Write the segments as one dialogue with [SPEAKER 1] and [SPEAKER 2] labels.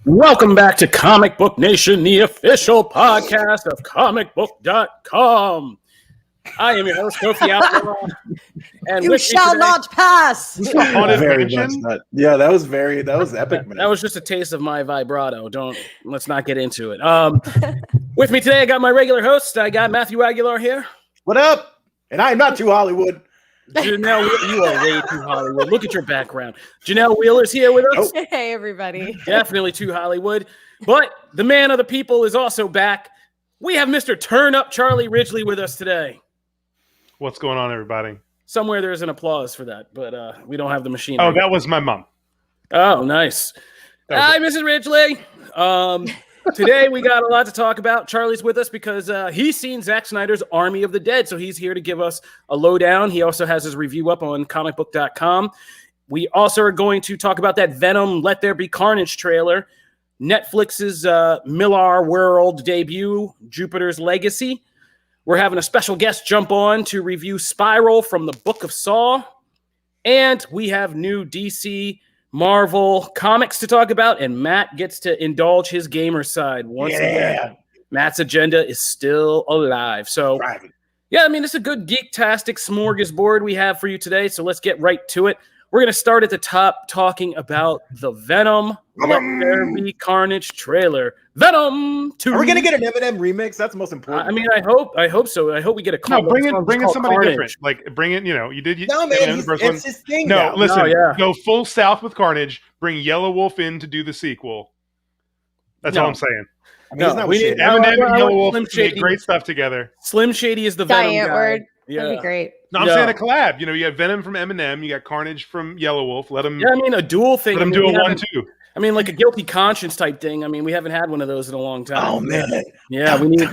[SPEAKER 1] Welcome back to Comic Book Nation, the official podcast of Comicbook.com. I am your host, Kofi Outlaw. And
[SPEAKER 2] you shall today, not pass.
[SPEAKER 3] Very much not. Yeah, that was epic, man.
[SPEAKER 1] That was just a taste of my vibrato. Let's not get into it. With me today, I got my regular host. I got Matthew Aguilar here.
[SPEAKER 3] What up? And I am not too Hollywood.
[SPEAKER 1] Janelle, you are way too Hollywood. Look at your background. Janelle Wheeler's here with us.
[SPEAKER 2] Hey, everybody.
[SPEAKER 1] Definitely too Hollywood. But the man of the people is also back. We have Mr. Turn Up Charlie Ridgely with us today.
[SPEAKER 4] What's going on, everybody?
[SPEAKER 1] Somewhere there's an applause for that, but we don't have the machine.
[SPEAKER 4] Oh, that was my mom.
[SPEAKER 1] Oh, nice. Hi, Mrs. Ridgely. Today we got a lot to talk about. Charlie's with us because he's seen Zack Snyder's Army of the Dead, so he's here to give us a lowdown. He also has his review up on Comicbook.com. We also are going to talk about that Venom Let There Be Carnage trailer, Netflix's Millar World debut, Jupiter's Legacy. We're having a special guest jump on to review Spiral from the Book of Saw, and we have new DC Marvel comics to talk about, and Matt gets to indulge his gamer side once again. Matt's agenda is still alive. So, yeah, I mean, it's a good geek-tastic smorgasbord we have for you today, so let's get right to it. We're going to start at the top talking about the Venom Let There Be Carnage trailer. Venom 2.
[SPEAKER 3] Are we going to get an Eminem remix? That's the most important.
[SPEAKER 1] I mean, I hope so. I hope we get a
[SPEAKER 4] call. No, bring in somebody Carnage. Different. Like, bring in, you did.
[SPEAKER 3] No, man, it's his thing.
[SPEAKER 4] No, listen, go full south with Carnage. Bring Yellow Wolf in to do the sequel. That's all I'm saying.
[SPEAKER 3] I mean, we need
[SPEAKER 4] Eminem and Yellow Wolf to make great stuff together.
[SPEAKER 1] Slim Shady is the Venom guy.
[SPEAKER 2] Word. Yeah. That'd be great.
[SPEAKER 4] No, I'm saying a collab. You got Venom from Eminem, you got Carnage from Yellow Wolf. Let them.
[SPEAKER 1] Yeah, I mean a dual thing.
[SPEAKER 4] Let them do a 1-2.
[SPEAKER 1] I mean, like a guilty conscience type thing. I mean, we haven't had one of those in a long time.
[SPEAKER 3] Oh man.
[SPEAKER 1] Yeah, we need.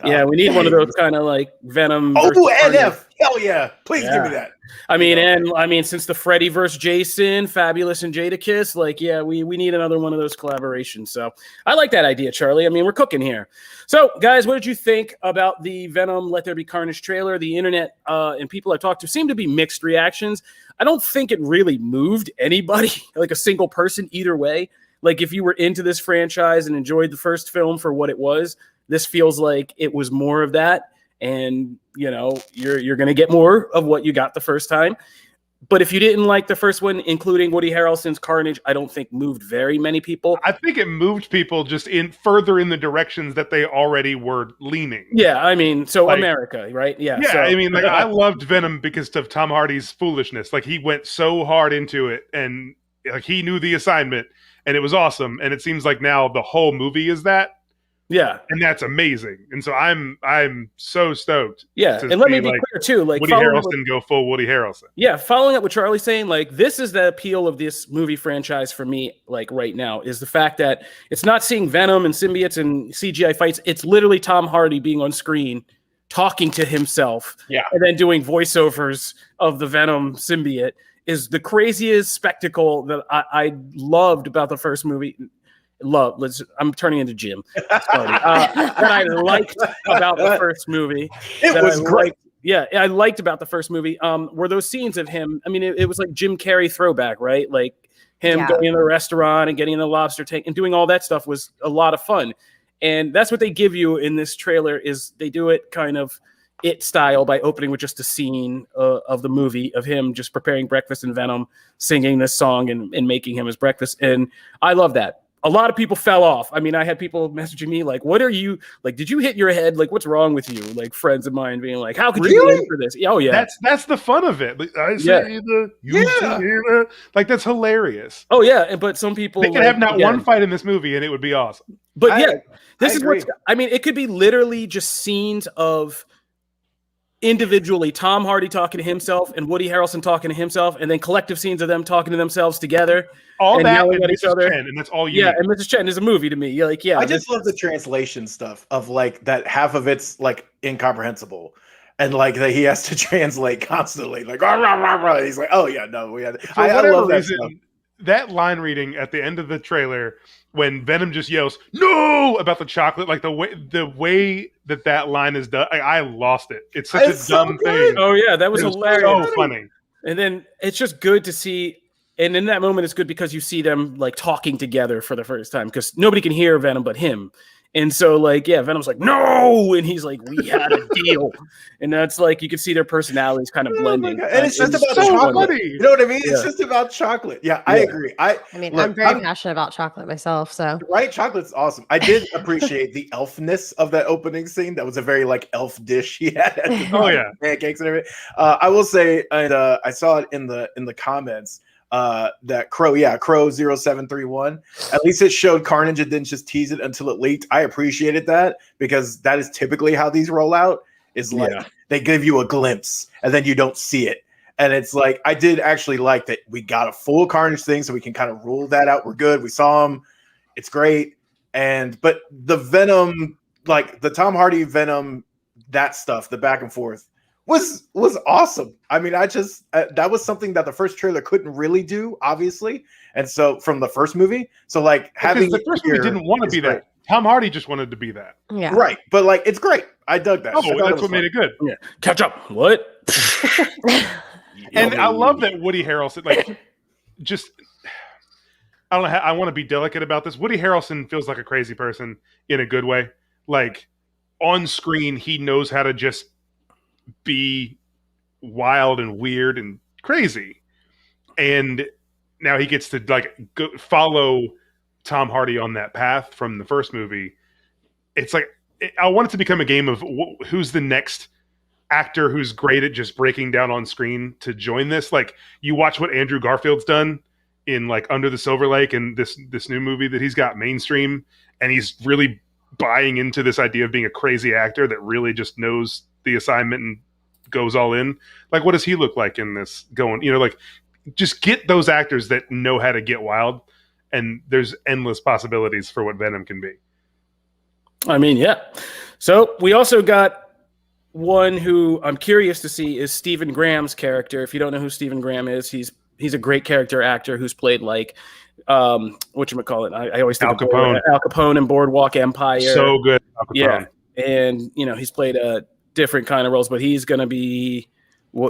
[SPEAKER 1] Yeah, we need one of those kind of like Venom.
[SPEAKER 3] Oh, NF. Hell yeah! Please give me that.
[SPEAKER 1] I mean, since the Freddy versus Jason, Fabulous and Jadakiss, like, yeah, we need another one of those collaborations. So I like that idea, Charlie. I mean, we're cooking here. So, guys, what did you think about the Venom Let There Be Carnage trailer? The internet and people I talked to seem to be mixed reactions. I don't think it really moved anybody, like a single person either way. Like, if you were into this franchise and enjoyed the first film for what it was, this feels like it was more of that. And, you're going to get more of what you got the first time. But if you didn't like the first one, including Woody Harrelson's Carnage, I don't think moved very many people.
[SPEAKER 4] I think it moved people just further in the directions that they already were leaning.
[SPEAKER 1] Yeah, I mean, so like, America, right? Yeah.
[SPEAKER 4] Yeah,
[SPEAKER 1] so.
[SPEAKER 4] I mean, like I loved Venom because of Tom Hardy's foolishness. Like he went so hard into it, and like he knew the assignment, and it was awesome. And it seems like now the whole movie is that.
[SPEAKER 1] Yeah,
[SPEAKER 4] and that's amazing, and so I'm so stoked.
[SPEAKER 1] Yeah, and let me be clear too, like
[SPEAKER 4] Woody Harrelson go full Woody Harrelson.
[SPEAKER 1] Yeah, following up what Charlie's saying, like this is the appeal of this movie franchise for me. Like right now, is the fact that it's not seeing Venom and symbiotes and CGI fights. It's literally Tom Hardy being on screen talking to himself, and then doing voiceovers of the Venom symbiote is the craziest spectacle that I loved about the first movie. I'm turning into Jim. That I liked about the first movie.
[SPEAKER 3] It was great.
[SPEAKER 1] I liked about the first movie. Were those scenes of him? I mean, it was like Jim Carrey throwback, right? Like him going in the restaurant and getting in the lobster tank and doing all that stuff was a lot of fun. And that's what they give you in this trailer. Is they do it kind of It style by opening with just a scene of the movie of him just preparing breakfast and Venom singing this song and making him his breakfast. And I love that. A lot of people fell off. I mean, I had people messaging me like, what are you, like, did you hit your head? Like, what's wrong with you? Like, friends of mine being like, how could you get in for this? Oh, yeah.
[SPEAKER 4] That's the fun of it. I say like, that's hilarious.
[SPEAKER 1] Oh, yeah. But some people.
[SPEAKER 4] They could have not one fight in this movie and it would be awesome.
[SPEAKER 1] But this is what, I mean, it could be literally just scenes of individually Tom Hardy talking to himself and Woody Harrelson talking to himself, and then collective scenes of them talking to themselves together.
[SPEAKER 4] All and that
[SPEAKER 1] and
[SPEAKER 4] each other. Chen, and that's all you need.
[SPEAKER 1] And Mrs. Chen is a movie to me. You're like,
[SPEAKER 3] I just love the translation stuff of like that half of it's like incomprehensible. And like that he has to translate constantly. Like rah, rah, rah, rah. He's like, oh yeah, no, we had I love that stuff.
[SPEAKER 4] That line reading at the end of the trailer when Venom just yells "No" about the chocolate, like the way that line is done, I lost it. It's such a dumb thing.
[SPEAKER 1] Oh yeah, that was hilarious.
[SPEAKER 4] So funny.
[SPEAKER 1] And then it's just good to see And in that moment, it's good because you see them like talking together for the first time because nobody can hear Venom but him. And so, like, yeah, Venom's like, no, and he's like, we had a deal, and that's like you can see their personalities kind of blending.
[SPEAKER 3] And it's just about
[SPEAKER 4] so
[SPEAKER 3] chocolate.
[SPEAKER 4] funny.
[SPEAKER 3] You know what I mean?
[SPEAKER 1] Yeah.
[SPEAKER 3] It's just about chocolate. Yeah, I agree.
[SPEAKER 2] I mean,
[SPEAKER 3] look,
[SPEAKER 2] I'm very passionate about chocolate myself, so
[SPEAKER 3] right, chocolate's awesome. I did appreciate the elfness of that opening scene. That was a very like elf dish he had. At the
[SPEAKER 4] Oh yeah,
[SPEAKER 3] pancakes and everything. I will say, and I saw it in the comments. That Crow 0731. At least it showed Carnage and didn't just tease it until it leaked. I appreciated that because that is typically how these roll out. Is like they give you a glimpse and then you don't see it. And it's like I did actually like that we got a full Carnage thing, so we can kind of rule that out. We're good. We saw him. It's great. But the Venom, like the Tom Hardy Venom, that stuff, the back and forth was awesome. I mean, I just that was something that the first trailer couldn't really do, obviously, and so from the first movie. So like having
[SPEAKER 4] the first movie didn't want to be that. Tom Hardy just wanted to be that.
[SPEAKER 2] Yeah,
[SPEAKER 3] right. But like, it's great. I dug that.
[SPEAKER 4] Oh, that's what made it good.
[SPEAKER 1] Yeah, catch up. What?
[SPEAKER 4] And I love that Woody Harrelson, like, just I don't know. I want to be delicate about this. Woody Harrelson feels like a crazy person in a good way. Like on screen, he knows how to just be wild and weird and crazy, and now he gets to like follow Tom Hardy on that path from the first movie. It's like I want it to become a game of who's the next actor who's great at just breaking down on screen to join this. Like you watch what Andrew Garfield's done in like Under the Silver Lake and this new movie that he's got mainstream, and he's really buying into this idea of being a crazy actor that really just knows the assignment and goes all in. Like, what does he look like in this going, like just get those actors that know how to get wild, and there's endless possibilities for what Venom can be.
[SPEAKER 1] I mean, yeah. So we also got one who I'm curious to see is Stephen Graham's character. If you don't know who Stephen Graham is, he's a great character actor who's played like whatchamacallit. I always think
[SPEAKER 4] Al Capone.
[SPEAKER 1] Al Capone in Boardwalk Empire.
[SPEAKER 4] So good. Al Capone.
[SPEAKER 1] Yeah. And he's played different kind of roles, but he's going to be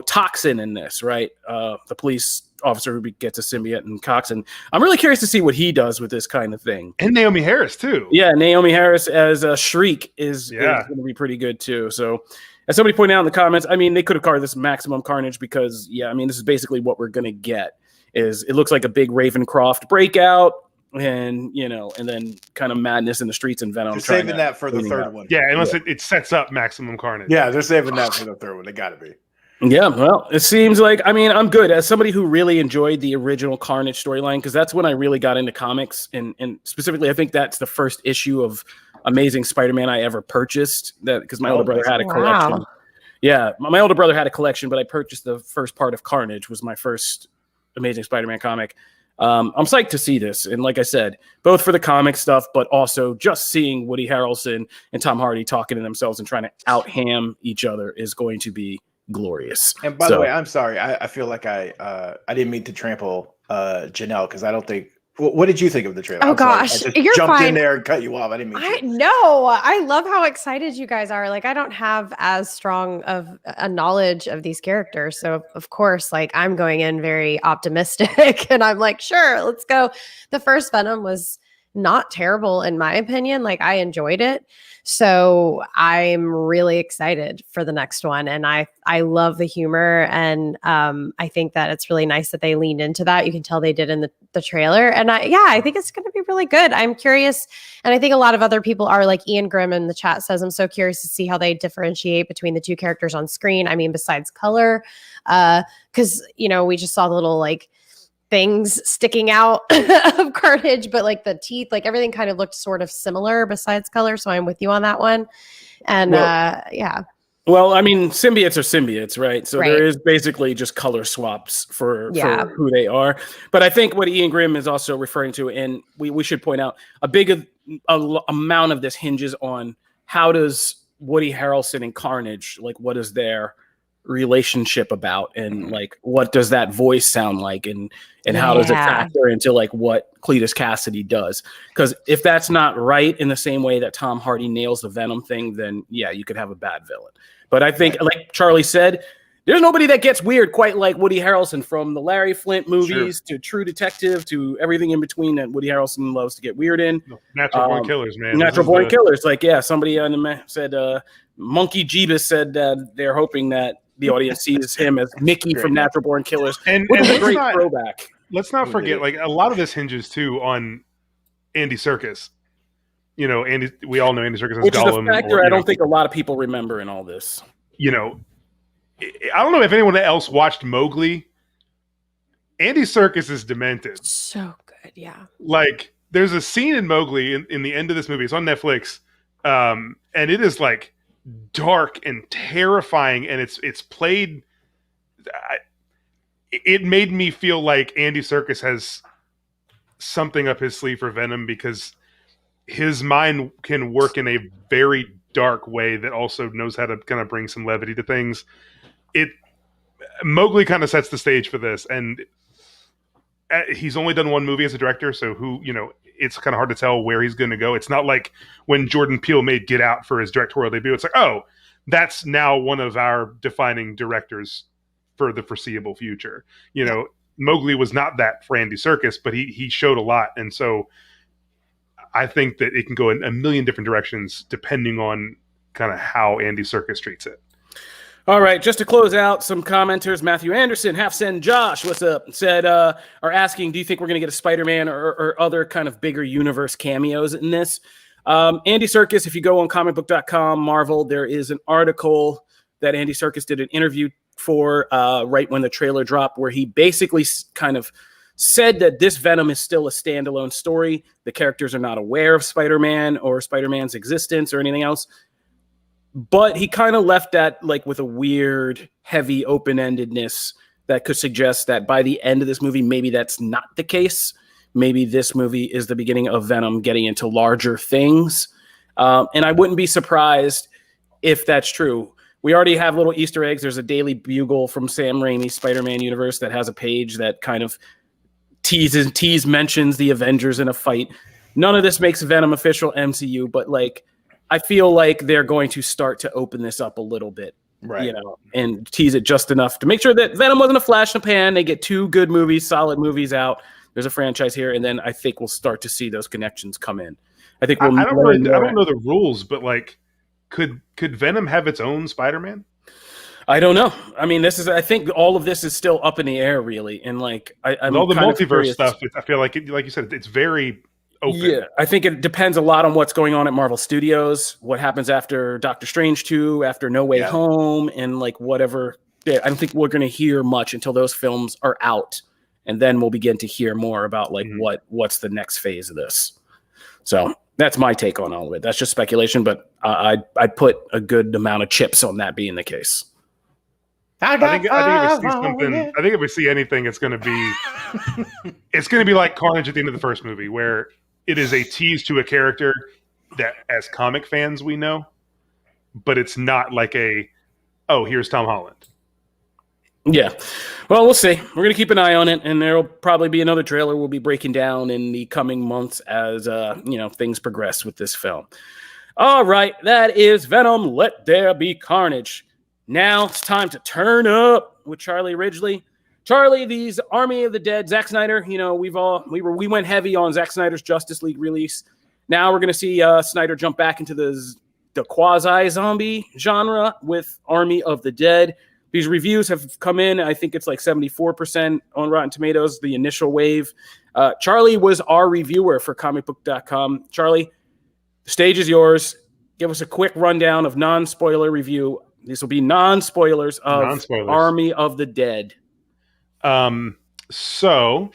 [SPEAKER 1] Toxin in this, right? The police officer who gets a symbiote and Toxin. I'm really curious to see what he does with this kind of thing.
[SPEAKER 4] And Naomi Harris too.
[SPEAKER 1] Yeah, Naomi Harris as a Shriek is going to be pretty good too. So as somebody pointed out in the comments, I mean, they could have called this Maximum Carnage because, I mean, this is basically what we're going to get. Is it looks like a big Ravencroft breakout, and and then kind of madness in the streets and Venom.
[SPEAKER 3] They're saving that for the third one.
[SPEAKER 4] Yeah, unless it sets up Maximum Carnage.
[SPEAKER 3] Yeah, they're saving that for the third one. They got to be.
[SPEAKER 1] Yeah, well, it seems like, I mean, I'm good as somebody who really enjoyed the original Carnage storyline because that's when I really got into comics, and specifically, I think that's the first issue of Amazing Spider-Man I ever purchased. That because my older brother had a collection.
[SPEAKER 2] Wow.
[SPEAKER 1] Yeah, my older brother had a collection, but I purchased the first part of Carnage. Was my first Amazing Spider-Man comic. I'm psyched to see this, and like I said, both for the comic stuff, but also just seeing Woody Harrelson and Tom Hardy talking to themselves and trying to out-ham each other is going to be glorious.
[SPEAKER 3] And by the way, I'm sorry. I feel like I didn't mean to trample Janelle because I don't think. What did you think of the trailer?
[SPEAKER 2] Oh gosh,
[SPEAKER 3] you're jumped in there and cut you off. I didn't mean to.
[SPEAKER 2] No, I love how excited you guys are. Like, I don't have as strong of a knowledge of these characters, so of course, like I'm going in very optimistic, and I'm like, sure, let's go. The first Venom was not terrible in my opinion. Like I enjoyed it. So I'm really excited for the next one. And I love the humor. And I think that it's really nice that they leaned into that. You can tell they did in the trailer. And I think it's going to be really good. I'm curious. And I think a lot of other people are, like Ian Grimm in the chat says, I'm so curious to see how they differentiate between the two characters on screen. I mean, besides color, because, we just saw the little like things sticking out of Carnage, but like the teeth, like everything kind of looked sort of similar besides color. So I'm with you on that one. And
[SPEAKER 1] Well, I mean, symbiotes are symbiotes, right? So there is basically just color swaps for who they are. But I think what Ian Grimm is also referring to, and we should point out, a big amount of this hinges on how does Woody Harrelson and Carnage, like what is their relationship about, and like what does that voice sound like, and how does it factor into like what Cletus Cassidy does? Because if that's not right in the same way that Tom Hardy nails the Venom thing, then you could have a bad villain. But I think, like Charlie said, There's nobody that gets weird quite like Woody Harrelson, from the Larry Flint movies to True Detective to everything in between that Woody Harrelson loves to get weird in.
[SPEAKER 4] Natural Born Killers, man.
[SPEAKER 1] Natural Born Killers. Like, yeah, somebody on the said, Monkey Jeebus said they're hoping that the audience sees him as Mickey from Natural Born Killers.
[SPEAKER 4] And
[SPEAKER 1] a great throwback.
[SPEAKER 4] Let's not forget, like, a lot of this hinges too on Andy Serkis. You know, we all know Andy Serkis as
[SPEAKER 1] Which
[SPEAKER 4] Gollum.
[SPEAKER 1] Is a factor I don't think a lot of people remember in all this.
[SPEAKER 4] You know, I don't know if anyone else watched Mowgli. Andy Serkis is demented.
[SPEAKER 2] So good, yeah.
[SPEAKER 4] Like, there's a scene in Mowgli in the end of this movie. It's on Netflix, and it is like dark and terrifying, and it's played. It made me feel like Andy Serkis has something up his sleeve for Venom, because his mind can work in a very dark way that also knows how to kind of bring some levity to things. Mowgli kind of sets the stage for this, and he's only done one movie as a director, so it's kind of hard to tell where he's going to go. It's not like when Jordan Peele made Get Out for his directorial debut. It's like, oh, that's now one of our defining directors for the foreseeable future. You know, Mowgli was not that for Andy Serkis, but he showed a lot, and so I think that it can go in a million different directions depending on kind of how Andy Serkis treats it.
[SPEAKER 1] All right, just to close out, some commenters, Matthew Anderson, Half Send Josh, what's up, said, are asking, do you think we're going to get a Spider-Man or other kind of bigger universe cameos in this? Andy Serkis, if you go on Comicbook.com, Marvel, there is an article that Andy Serkis did an interview for right when the trailer dropped, where he basically kind of said that this Venom is still a standalone story. The characters are not aware of Spider-Man or Spider-Man's existence or anything else. But he kind of left that like with a weird, heavy open-endedness that could suggest that by the end of this movie, maybe that's not the case. Maybe this movie is the beginning of Venom getting into larger things. And I wouldn't be surprised if that's true. We already have little Easter eggs. There's a Daily Bugle from Sam Raimi's Spider-Man universe that has a page that kind of mentions the Avengers in a fight. None of this makes Venom official MCU, but like, I feel like they're going to start to open this up a little bit, right? And tease it just enough to make sure that Venom wasn't a flash in the pan. They get 2 good movies, solid movies out. There's a franchise here, and then I think we'll start to see those connections come in. I think I don't
[SPEAKER 4] know the rules, but like, could Venom have its own Spider-Man?
[SPEAKER 1] I don't know. I mean, I think all of this is still up in the air, really, and like, I'm
[SPEAKER 4] all the multiverse stuff. I feel like, like you said, it's very open.
[SPEAKER 1] Yeah, I think it depends a lot on what's going on at Marvel Studios, what happens after Doctor Strange 2, after No Way Home, and like whatever. Yeah, I don't think we're going to hear much until those films are out, and then we'll begin to hear more about like what's the next phase of this. So that's my take on all of it. That's just speculation, but I'd put a good amount of chips on that being the case.
[SPEAKER 4] I think if we see anything, it's going to be like Carnage at the end of the first movie, where it is a tease to a character that, as comic fans, we know, but it's not like here's Tom Holland.
[SPEAKER 1] Yeah. Well, we'll see. We're going to keep an eye on it, and there'll probably be another trailer we'll be breaking down in the coming months as things progress with this film. All right, that is Venom, Let There Be Carnage. Now it's time to turn up with Charlie Ridgely. Charlie, these Army of the Dead, Zack Snyder, we went heavy on Zack Snyder's Justice League release. Now we're going to see Snyder jump back into the quasi-zombie genre with Army of the Dead. These reviews have come in. I think it's like 74% on Rotten Tomatoes, the initial wave. Charlie was our reviewer for Comicbook.com. Charlie, the stage is yours. Give us a quick rundown of non-spoiler review. These will be non-spoilers of Army of the Dead.
[SPEAKER 4] So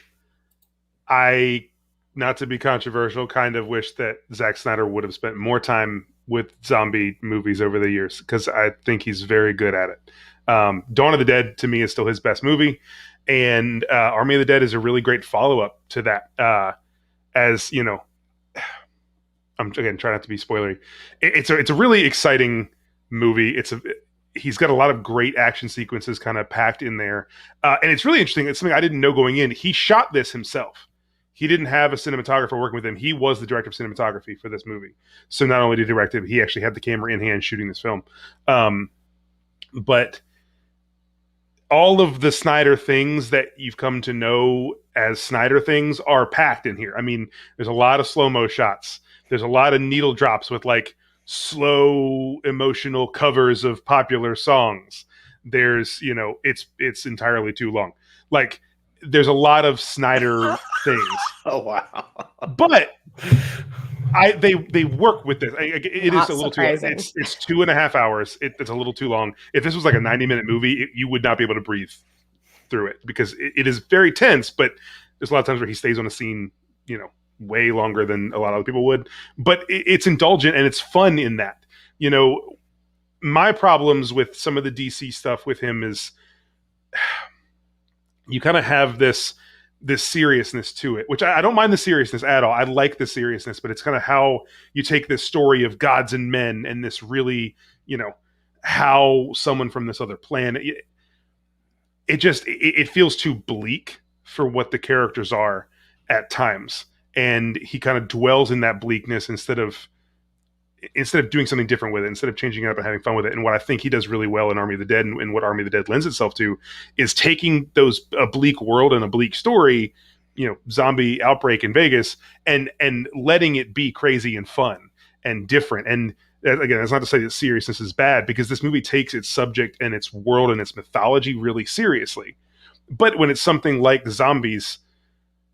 [SPEAKER 4] I, not to be controversial, kind of wish that Zack Snyder would have spent more time with zombie movies over the years, because I think he's very good at it. Dawn of the Dead to me is still his best movie, and Army of the Dead is a really great follow-up to that. As you know, I'm again trying not to be spoilery. It's a really exciting movie. He's got a lot of great action sequences kind of packed in there. And it's really interesting. It's something I didn't know going in. He shot this himself. He didn't have a cinematographer working with him. He was the director of cinematography for this movie. So not only did he direct it, he actually had the camera in hand shooting this film. But all of the Snyder things that you've come to know as Snyder things are packed in here. I mean, there's a lot of slow-mo shots. There's a lot of needle drops with like slow emotional covers of popular songs. There's, it's entirely too long. Like, there's a lot of Snyder things.
[SPEAKER 3] Oh wow!
[SPEAKER 4] But they work with this. It
[SPEAKER 2] Not
[SPEAKER 4] is a little
[SPEAKER 2] surprising.
[SPEAKER 4] too. It's 2.5 hours. It's a little too long. If this was like a 90-minute movie, you would not be able to breathe through it because it is very tense. But there's a lot of times where he stays on a scene, way longer than a lot of other people would. But it's indulgent and it's fun in that. My problems with some of the DC stuff with him is you kind of have this seriousness to it, which I don't mind the seriousness at all. I like the seriousness, but it's kind of how you take this story of gods and men and this really, how someone from this other planet, it feels too bleak for what the characters are at times. And he kind of dwells in that bleakness instead of doing something different with it, instead of changing it up and having fun with it. And what I think he does really well in Army of the Dead, and what Army of the Dead lends itself to, is taking a bleak world and a bleak story, zombie outbreak in Vegas, and letting it be crazy and fun and different. And again, that's not to say that seriousness is bad, because this movie takes its subject and its world and its mythology really seriously. But when it's something like zombies,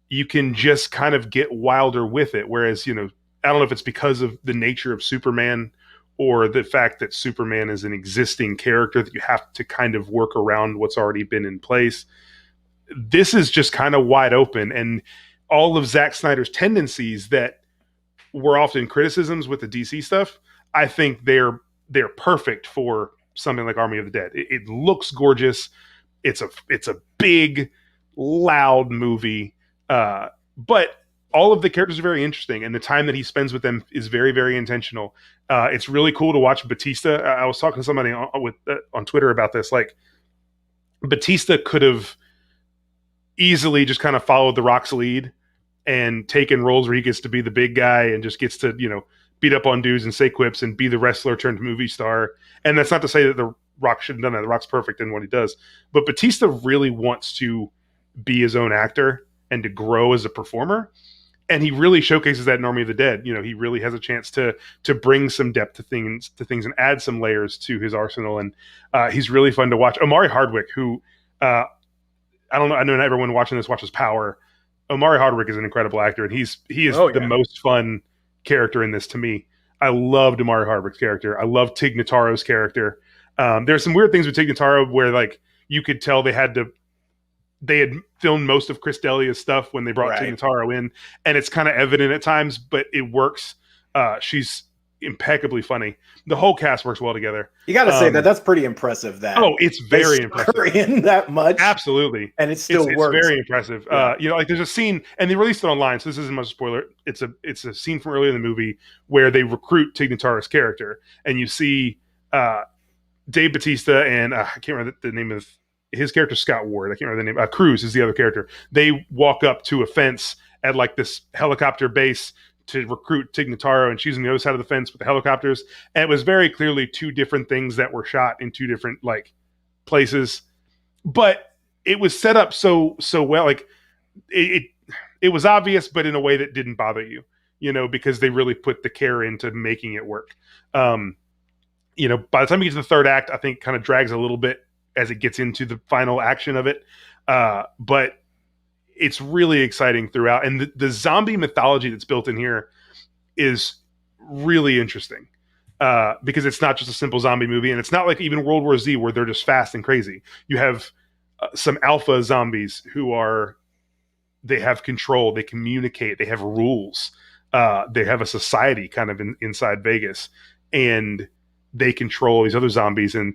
[SPEAKER 4] you can just kind of get wilder with it. Whereas, I don't know if it's because of the nature of Superman or the fact that Superman is an existing character that you have to kind of work around what's already been in place. This is just kind of wide open, and all of Zack Snyder's tendencies that were often criticisms with the DC stuff, I think they're perfect for something like Army of the Dead. It looks gorgeous. It's a big, loud movie, but all of the characters are very interesting, and the time that he spends with them is very, very intentional. It's really cool to watch Batista. I was talking to somebody on Twitter about this. Like, Batista could have easily just kind of followed The Rock's lead and taken roles where he gets to be the big guy and just gets to, beat up on dudes and say quips and be the wrestler turned movie star. And that's not to say that The Rock shouldn't have done that. The Rock's perfect in what he does. But Batista really wants to be his own actor and to grow as a performer. And he really showcases that in Army of the Dead. He really has a chance to bring some depth to things and add some layers to his arsenal. And he's really fun to watch. Omari Hardwick, who I don't know, I know not everyone watching this watches Power. Omari Hardwick is an incredible actor, and he is the most fun character in this to me. I loved Omari Hardwick's character. I love Tig Notaro's character. There's some weird things with Tig Notaro where, like, you could tell they had filmed most of Chris D'Elia's stuff when they brought Tig Notaro in, and it's kind of evident at times, but it works. She's impeccably funny. The whole cast works well together.
[SPEAKER 3] You got to say that's pretty impressive.
[SPEAKER 4] It's very impressive.
[SPEAKER 3] In that much,
[SPEAKER 4] absolutely,
[SPEAKER 3] and it still works.
[SPEAKER 4] It's very impressive. Yeah. Like, there's a scene, and they released it online, so this isn't much spoiler. It's a scene from earlier in the movie where they recruit Tig Notaro's character, and you see Dave Bautista and I can't remember the name of his character, Scott Ward. I can't remember the name. Cruz is the other character. They walk up to a fence at like this helicopter base to recruit Tig Notaro, and she's on the other side of the fence with the helicopters. And it was very clearly two different things that were shot in two different places, but it was set up so well. Like, it was obvious, but in a way that didn't bother you, because they really put the care into making it work. By the time you get to the third act, I think kind of drags a little bit as it gets into the final action of it. But it's really exciting throughout. And the zombie mythology that's built in here is really interesting, because it's not just a simple zombie movie. And it's not like even World War Z where they're just fast and crazy. You have some alpha zombies they have control, they communicate, they have rules. They have a society kind of inside Vegas, and they control these other zombies. And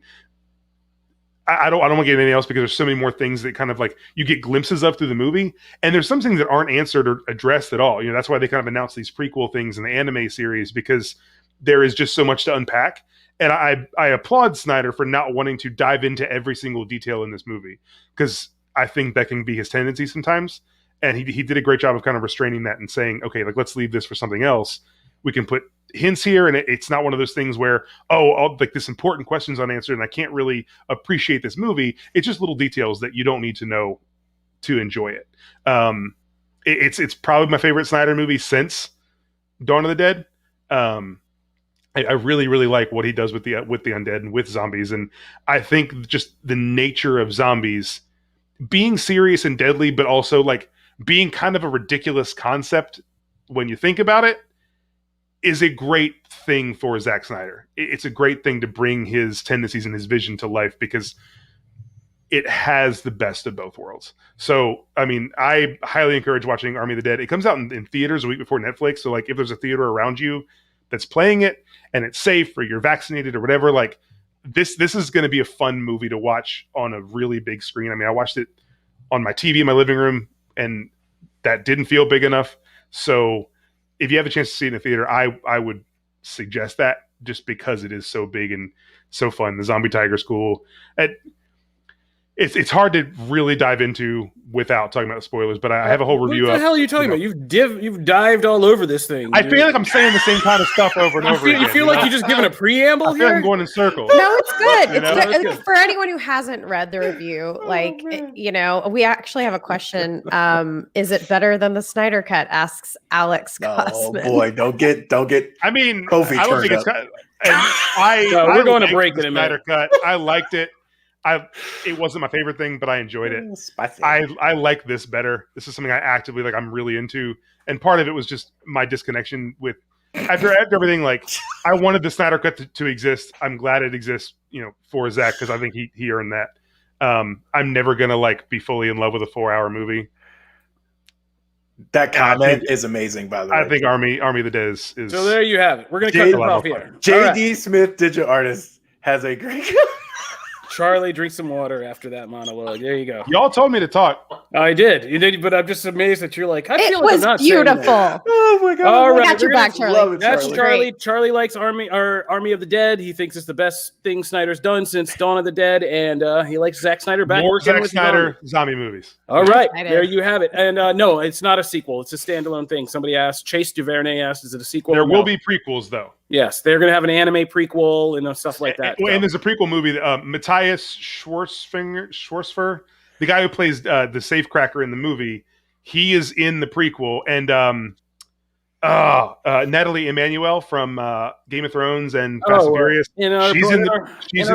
[SPEAKER 4] I don't want to get anything else because there's so many more things that kind of like you get glimpses of through the movie, and there's some things that aren't answered or addressed at all. That's why they kind of announced these prequel things in the anime series, because there is just so much to unpack. And I applaud Snyder for not wanting to dive into every single detail in this movie, because I think that can be his tendency sometimes. And he did a great job of kind of restraining that and saying, okay, like, let's leave this for something else. We can put hints here, and it's not one of those things where like this important question's unanswered and I can't really appreciate this movie. It's just little details that you don't need to know to enjoy it. It's probably my favorite Snyder movie since Dawn of the Dead. I really, really like what he does with the undead and with zombies, and I think just the nature of zombies being serious and deadly, but also like being kind of a ridiculous concept when you think about it, is a great thing for Zack Snyder. It's a great thing to bring his tendencies and his vision to life because it has the best of both worlds. So, I mean, I highly encourage watching Army of the Dead. It comes out in theaters a week before Netflix. So, like, if there's a theater around you that's playing it and it's safe or you're vaccinated or whatever, like, this is going to be a fun movie to watch on a really big screen. I mean, I watched it on my TV in my living room, and that didn't feel big enough. So, if you have a chance to see it in the theater, I would suggest that just because it is so big and so fun. The zombie tiger's cool. It's hard to really dive into without talking about the spoilers, but I have a whole review.
[SPEAKER 1] What the hell are you talking about? You've dived all over this thing.
[SPEAKER 4] I feel like I'm saying the same kind of stuff over and over again.
[SPEAKER 1] You feel like you're just giving a preamble
[SPEAKER 4] I feel
[SPEAKER 1] here?
[SPEAKER 4] like I'm going in circles.
[SPEAKER 2] No, it's good.
[SPEAKER 4] You know?
[SPEAKER 2] It's good. For anyone who hasn't read the review, like, you know, we actually have a question. Is it better than the Snyder Cut? Asks Alex Cosman.
[SPEAKER 3] Oh boy, don't get.
[SPEAKER 4] I mean,
[SPEAKER 3] Kofi
[SPEAKER 4] I don't think
[SPEAKER 3] turned
[SPEAKER 4] it's.
[SPEAKER 1] No, we're going to
[SPEAKER 4] liked
[SPEAKER 1] break
[SPEAKER 4] the
[SPEAKER 1] in a minute.
[SPEAKER 4] Snyder Cut. I liked it. It wasn't my favorite thing, but I enjoyed it.
[SPEAKER 3] Spicy.
[SPEAKER 4] I like this better. This is something I actively like. I'm really into, and part of it was just my disconnection with after everything. Like, I wanted the Snyder Cut to exist. I'm glad it exists, you know, for Zack because I think he earned that. I'm never gonna like be fully in love with a 4-hour movie.
[SPEAKER 3] That comment is amazing, by the way.
[SPEAKER 4] I think Army of the Dead is.
[SPEAKER 1] So there you have it. We're gonna cut it off here.
[SPEAKER 3] JD Smith, digital artist, has a great.
[SPEAKER 1] Charlie, drink some water after that monologue. There you go.
[SPEAKER 4] Y'all told me to talk.
[SPEAKER 1] I did. You did, but I'm just amazed that you're like, I
[SPEAKER 2] It
[SPEAKER 1] feel like I'm
[SPEAKER 2] was
[SPEAKER 1] not saying that.
[SPEAKER 2] beautiful.
[SPEAKER 3] Oh my god!
[SPEAKER 1] All right,
[SPEAKER 2] got your
[SPEAKER 1] we're
[SPEAKER 2] back,
[SPEAKER 1] gonna-
[SPEAKER 2] Charlie.
[SPEAKER 1] That's
[SPEAKER 2] Charlie.
[SPEAKER 1] Charlie. Charlie likes Army of the Dead. He thinks it's the best thing Snyder's done since Dawn of the Dead, and he likes Zack Snyder back.
[SPEAKER 4] More
[SPEAKER 1] again
[SPEAKER 4] Zack
[SPEAKER 1] with
[SPEAKER 4] Snyder zombie movies.
[SPEAKER 1] All right,
[SPEAKER 2] Excited.
[SPEAKER 1] there you have it. And no, it's not a sequel. It's a standalone thing. Somebody asked, Chase Duvernay asked, is it a sequel?
[SPEAKER 4] There
[SPEAKER 1] No.
[SPEAKER 4] will be prequels though.
[SPEAKER 1] Yes, they're going to have an anime prequel and stuff like that.
[SPEAKER 4] And there's a prequel movie. Matthias Schwarzfer, the guy who plays the safecracker in the movie, he is in the prequel. And Natalie Emmanuel from Game of Thrones and Fast and Furious, she's in the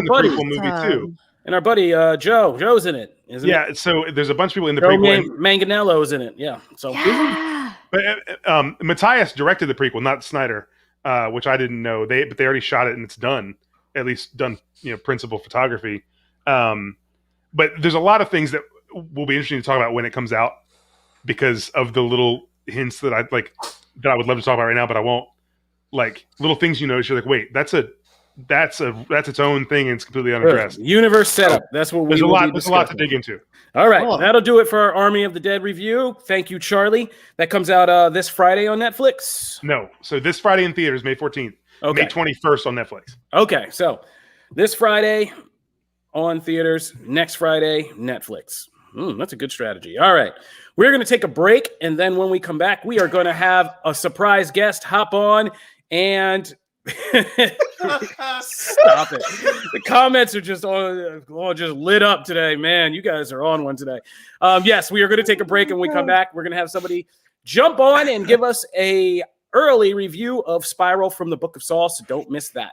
[SPEAKER 4] prequel movie too.
[SPEAKER 1] And our buddy Joe's in it, isn't it?
[SPEAKER 4] Yeah, so there's a bunch of people in the
[SPEAKER 1] Joe
[SPEAKER 4] prequel.
[SPEAKER 1] Manganiello's in it. Yeah. So
[SPEAKER 2] Yeah.
[SPEAKER 4] But Matthias directed the prequel, not Snyder, which I didn't know. But they already shot it and it's done. At least done, principal photography. But there's a lot of things that will be interesting to talk about when it comes out because of the little hints that I would love to talk about right now, but I won't. Like little things you're like, wait, that's its own thing and it's completely unaddressed.
[SPEAKER 1] Universe setup. That's what
[SPEAKER 4] there's a lot to dig into.
[SPEAKER 1] All right,
[SPEAKER 2] Cool.
[SPEAKER 1] That'll do it for our Army of the Dead review. Thank you, Charlie. That comes out this Friday on Netflix.
[SPEAKER 4] No, so this Friday in theaters, May 14th.
[SPEAKER 1] Okay.
[SPEAKER 4] May 21st on Netflix.
[SPEAKER 1] Okay, so this Friday on theaters, next Friday, Netflix. That's a good strategy. All right. We're going to take a break, and then when we come back, we are going to have a surprise guest hop on and stop it. The comments are just all just lit up today. Man, you guys are on one today. Yes, we are going to take a break, and when we come back, we're going to have somebody jump on and give us a early review of Spiral from the Book of Saul, so don't miss that.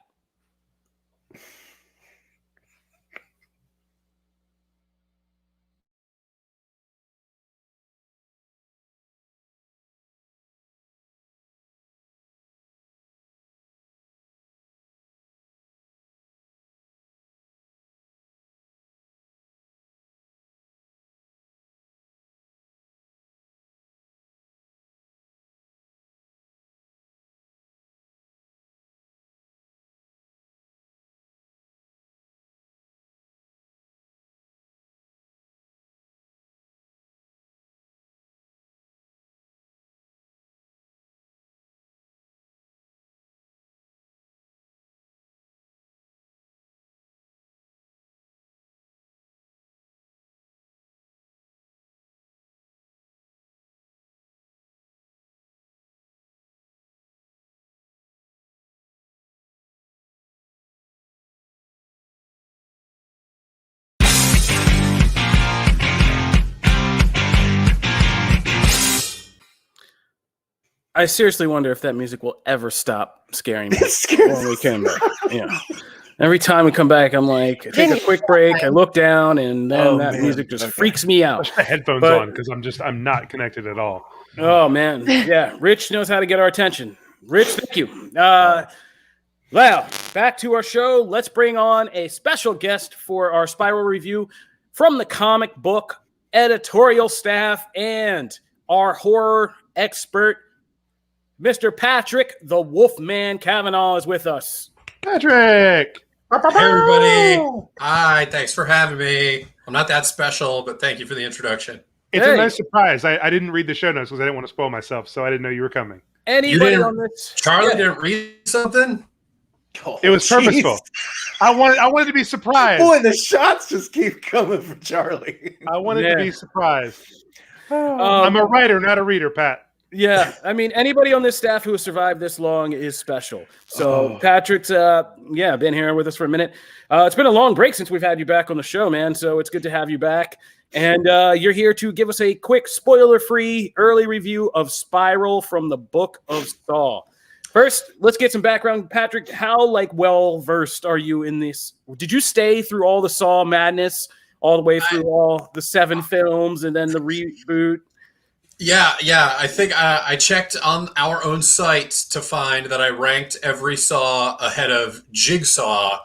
[SPEAKER 1] I seriously wonder if that music will ever stop scaring me when we come back. Yeah. Every time we come back, I'm like, I take a quick break, I look down, and then music just freaks me out.
[SPEAKER 4] Push my headphones on because I'm not connected at all.
[SPEAKER 1] Oh man, yeah. Rich knows how to get our attention. Rich, thank you. Well, back to our show. Let's bring on a special guest for our Spiral review from the comic book editorial staff and our horror expert, Mr. Patrick the Wolfman Kavanaugh is with us.
[SPEAKER 4] Patrick!
[SPEAKER 5] Hey, everybody. Hi, thanks for having me. I'm not that special, but thank you for the introduction.
[SPEAKER 4] It's a nice surprise. I didn't read the show notes because I didn't want to spoil myself, so I didn't know you were coming.
[SPEAKER 1] Anybody on this?
[SPEAKER 5] Charlie didn't read something?
[SPEAKER 4] It was purposeful. I wanted to be surprised.
[SPEAKER 3] Boy, the shots just keep coming from Charlie.
[SPEAKER 4] I wanted to be surprised. I'm a writer, not a reader, Pat.
[SPEAKER 1] Yeah, I mean, anybody on this staff who has survived this long is special. So Patrick's, been here with us for a minute. It's been a long break since we've had you back on the show, man. So it's good to have you back. And you're here to give us a quick spoiler-free early review of Spiral from the Book of Saw. First, let's get some background. Patrick, how well-versed are you in this? Did you stay through all the Saw madness, all the way through all the 7 films and then the reboot?
[SPEAKER 5] Yeah. I think I checked on our own site to find that I ranked every Saw ahead of Jigsaw.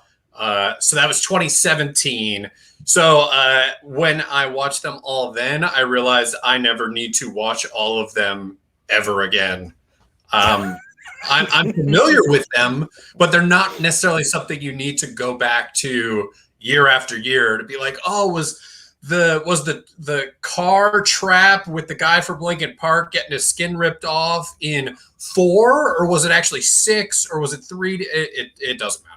[SPEAKER 5] So that was 2017. So when I watched them all then, I realized I never need to watch all of them ever again. I'm familiar with them, but they're not necessarily something you need to go back to year after year to be like, oh, was the car trap with the guy from Lincoln Park getting his skin ripped off in 4, or was it actually 6, or was it 3? It doesn't matter.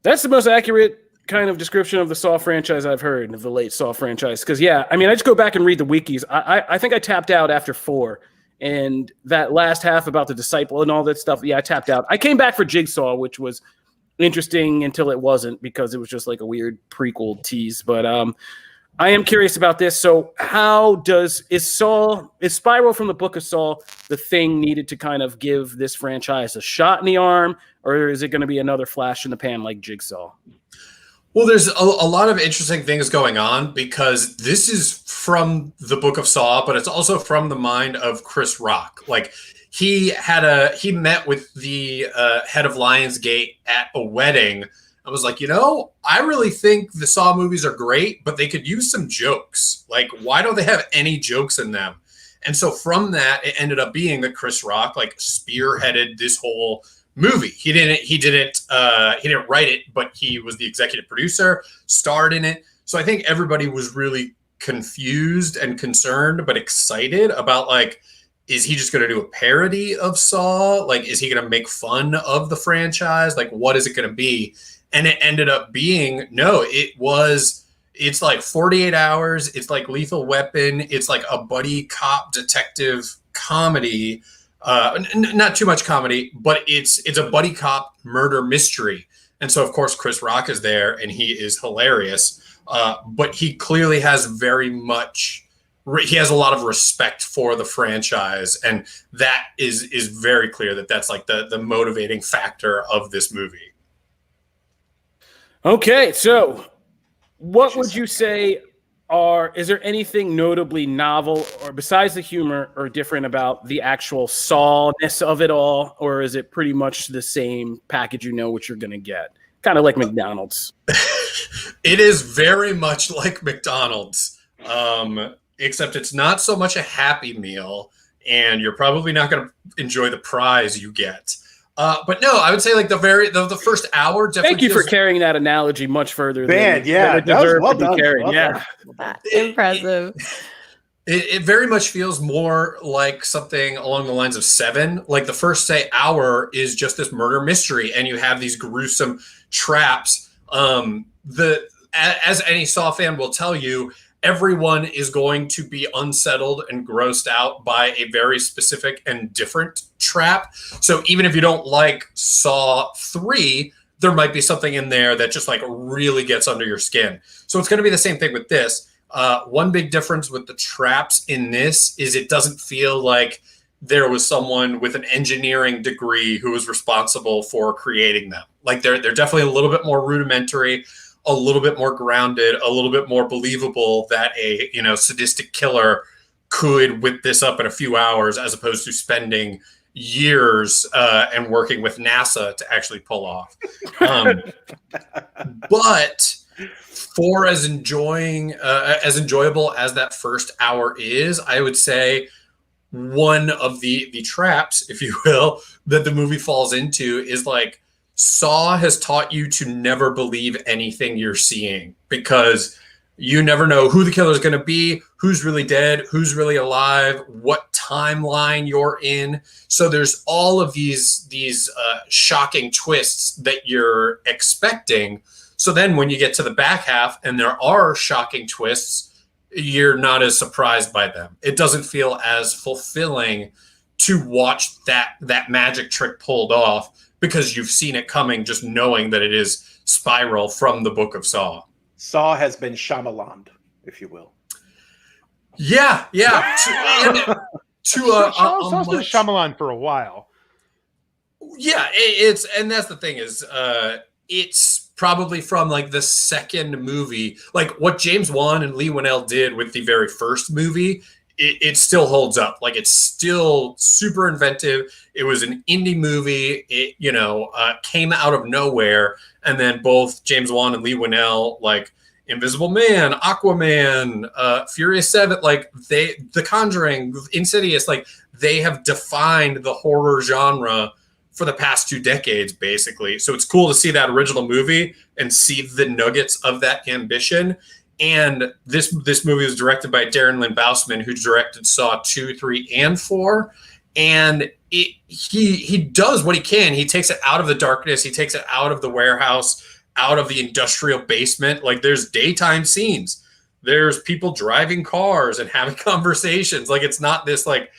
[SPEAKER 1] That's the most accurate kind of description of the Saw franchise I've heard, of the late Saw franchise. Because, I just go back and read the wikis. I think I tapped out after 4. And that last half about the disciple and all that stuff, I tapped out. I came back for Jigsaw, which was interesting until it wasn't, because it was just like a weird prequel tease. But I am curious about this. So is Spiral from the Book of Saw the thing needed to kind of give this franchise a shot in the arm, or is it going to be another flash in the pan like Jigsaw?
[SPEAKER 5] Well, there's a lot of interesting things going on, because this is from the Book of Saw, but it's also from the mind of Chris Rock. Like, he met with the head of Lionsgate at a wedding. I was like, I really think the Saw movies are great, but they could use some jokes. Like, why don't they have any jokes in them? And so from that, it ended up being that Chris Rock spearheaded this whole movie. He didn't write it, but he was the executive producer, starred in it. So I think everybody was really confused and concerned, but excited about is he just going to do a parody of Saw? Is he going to make fun of the franchise? What is it going to be? And it ended up being, it's 48 Hours. It's like Lethal Weapon. It's like a buddy cop detective comedy. Not too much comedy, but it's a buddy cop murder mystery. And so, of course, Chris Rock is there, and he is hilarious. But he clearly has he has a lot of respect for the franchise. And that is very clear that's the motivating factor of this movie.
[SPEAKER 1] Okay, so what would you say is there anything notably novel, or besides the humor, or different about the actual Saw-ness of it all? Or is it pretty much the same package, what you're going to get? Kind of like McDonald's.
[SPEAKER 5] It is very much like McDonald's, except it's not so much a Happy Meal, and you're probably not going to enjoy the prize you get. But no, I would say the first hour. Definitely
[SPEAKER 1] Thank you for carrying that analogy much further.
[SPEAKER 3] Man,
[SPEAKER 1] than it deserved to be carried.
[SPEAKER 3] Well
[SPEAKER 1] yeah,
[SPEAKER 2] Impressive.
[SPEAKER 5] It very much feels more like something along the lines of 7. Like, the first hour is just this murder mystery, and you have these gruesome traps. As any Saw fan will tell you, everyone is going to be unsettled and grossed out by a very specific and different trap. So even if you don't like Saw 3, there might be something in there that just really gets under your skin. So it's going to be the same thing with this. One big difference with the traps in this is it doesn't feel like there was someone with an engineering degree who was responsible for creating them. Like they're definitely a little bit more rudimentary, a little bit more grounded, a little bit more believable that a sadistic killer could whip this up in a few hours, as opposed to spending years and working with NASA to actually pull off. But for as enjoyable as that first hour is, I would say one of the traps, if you will, that the movie falls into is like Saw has taught you to never believe anything you're seeing, because you never know who the killer is going to be, who's really dead, who's really alive, what timeline you're in. So there's all of these shocking twists that you're expecting. So then when you get to the back half and there are shocking twists, you're not as surprised by them. It doesn't feel as fulfilling to watch that magic trick pulled off, because you've seen it coming, just knowing that it is Spiral from the Book of Saw.
[SPEAKER 3] Saw has been Shyamalan, if you will.
[SPEAKER 5] Yeah.
[SPEAKER 4] Saw's been Shyamalan for a while.
[SPEAKER 5] Yeah, it's and that's the thing is, it's probably from like the second movie, like what James Wan and Leigh Whannell did with the very first movie. It still holds up. Like it's still super inventive. It was an indie movie. It came out of nowhere, and then both James Wan and Leigh Whannell, like Invisible Man, Aquaman, Furious 7, like The Conjuring, Insidious, like they have defined the horror genre for the past 2 decades, basically. So it's cool to see that original movie and see the nuggets of that ambition. And this movie was directed by Darren Lynn Bousman, who directed Saw 2, 3, and 4. And he does what he can. He takes it out of the darkness. He takes it out of the warehouse, out of the industrial basement. Like there's daytime scenes. There's people driving cars and having conversations. Like it's not this like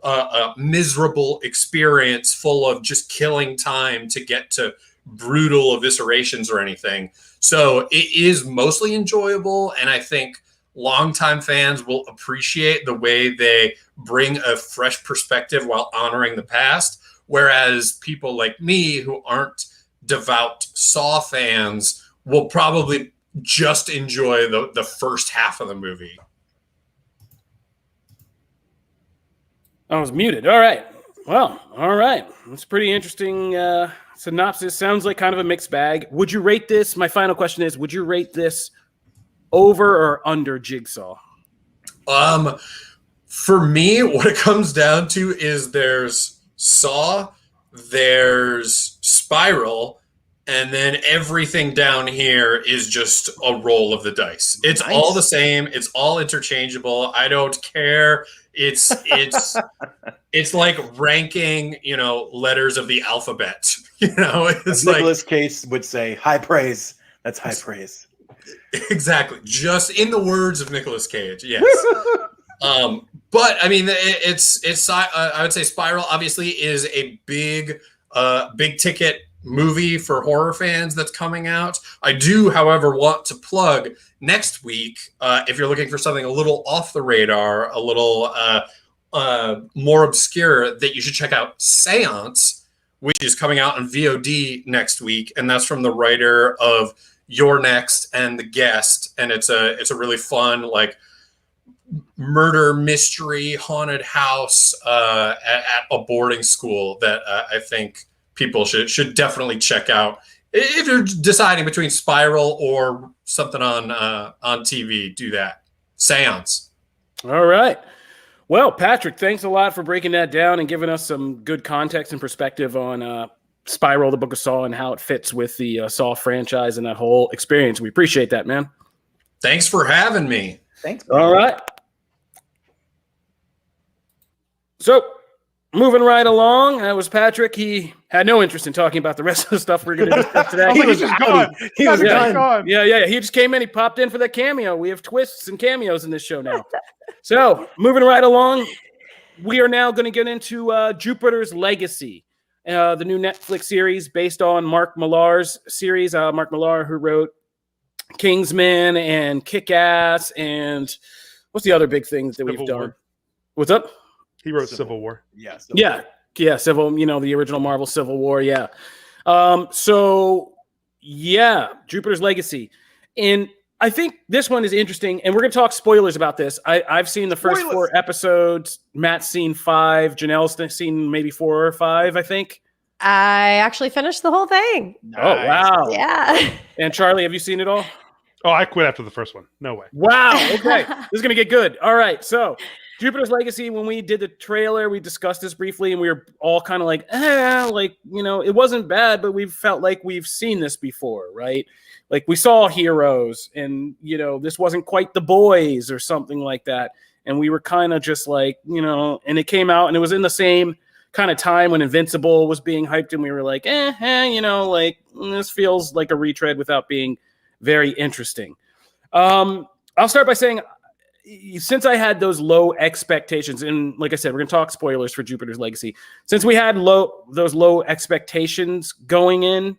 [SPEAKER 5] a miserable experience full of just killing time to get to brutal eviscerations or anything. So it is mostly enjoyable, and I think longtime fans will appreciate the way they bring a fresh perspective while honoring the past, whereas people like me who aren't devout Saw fans will probably just enjoy the first half of the movie.
[SPEAKER 1] I was muted. All right. Well, all right. That's pretty interesting synopsis. Sounds like kind of a mixed bag. Would you rate this? My final question is, would you rate this over or under Jigsaw?
[SPEAKER 5] For me, what it comes down to is there's Saw, there's Spiral, and then everything down here is just a roll of the dice. It's nice. All the same. It's all interchangeable. I don't care. It's like ranking, letters of the alphabet. It's like
[SPEAKER 3] Nicolas Cage would say, high praise. That's high praise.
[SPEAKER 5] Exactly. Just in the words of Nicolas Cage. Yes. But I mean, it's I would say Spiral obviously is a big ticket movie for horror fans that's coming out. I do, however, want to plug next week, if you're looking for something a little off the radar, a little more obscure, that you should check out Seance, which is coming out on VOD next week, and that's from the writer of You're Next and The Guest, and it's a really fun like murder mystery haunted house at a boarding school that I think people should definitely check out if you're deciding between Spiral or something on TV. Do that. Seance.
[SPEAKER 1] All right. Well, Patrick, thanks a lot for breaking that down and giving us some good context and perspective on Spiral, the Book of Saw, and how it fits with the Saw franchise and that whole experience. We appreciate that, man.
[SPEAKER 5] Thanks for having me.
[SPEAKER 3] Thanks.
[SPEAKER 1] All right. So, moving right along, that was Patrick. He had no interest in talking about the rest of the stuff we're going to discuss today.
[SPEAKER 4] He was just gone.
[SPEAKER 3] He was gone.
[SPEAKER 1] Yeah. He just came in. He popped in for that cameo. We have twists and cameos in this show now. So, moving right along, we are now going to get into Jupiter's Legacy, the new Netflix series based on Mark Millar's series. Mark Millar, who wrote Kingsman and Kick-Ass, and what's the other big thing that we've done? What's up?
[SPEAKER 4] He wrote Civil War.
[SPEAKER 3] Yeah.
[SPEAKER 1] Civil, the original Marvel Civil War. Yeah. So yeah, Jupiter's Legacy. And I think this one is interesting, and we're going to talk spoilers about this. I've seen the first 4 episodes. Matt's seen 5. Janelle's seen maybe 4 or 5, I think.
[SPEAKER 2] I actually finished the whole thing.
[SPEAKER 3] Nice.
[SPEAKER 1] Oh, wow.
[SPEAKER 2] Yeah.
[SPEAKER 1] And Charlie, have you seen it all?
[SPEAKER 4] Oh, I quit after the first one. No way.
[SPEAKER 1] Wow. Okay. This is going to get good. All right. So Jupiter's Legacy, when we did the trailer, we discussed this briefly, and we were all kind of like, it wasn't bad, but we felt like we've seen this before, right? Like we saw Heroes, and, this wasn't quite The Boys or something like that. And we were kind of just like, and it came out, and it was in the same kind of time when Invincible was being hyped, and we were like, this feels like a retread without being very interesting. I'll start by saying, since I had those low expectations, and like I said, we're going to talk spoilers for Jupiter's Legacy. Since we had those low expectations going in,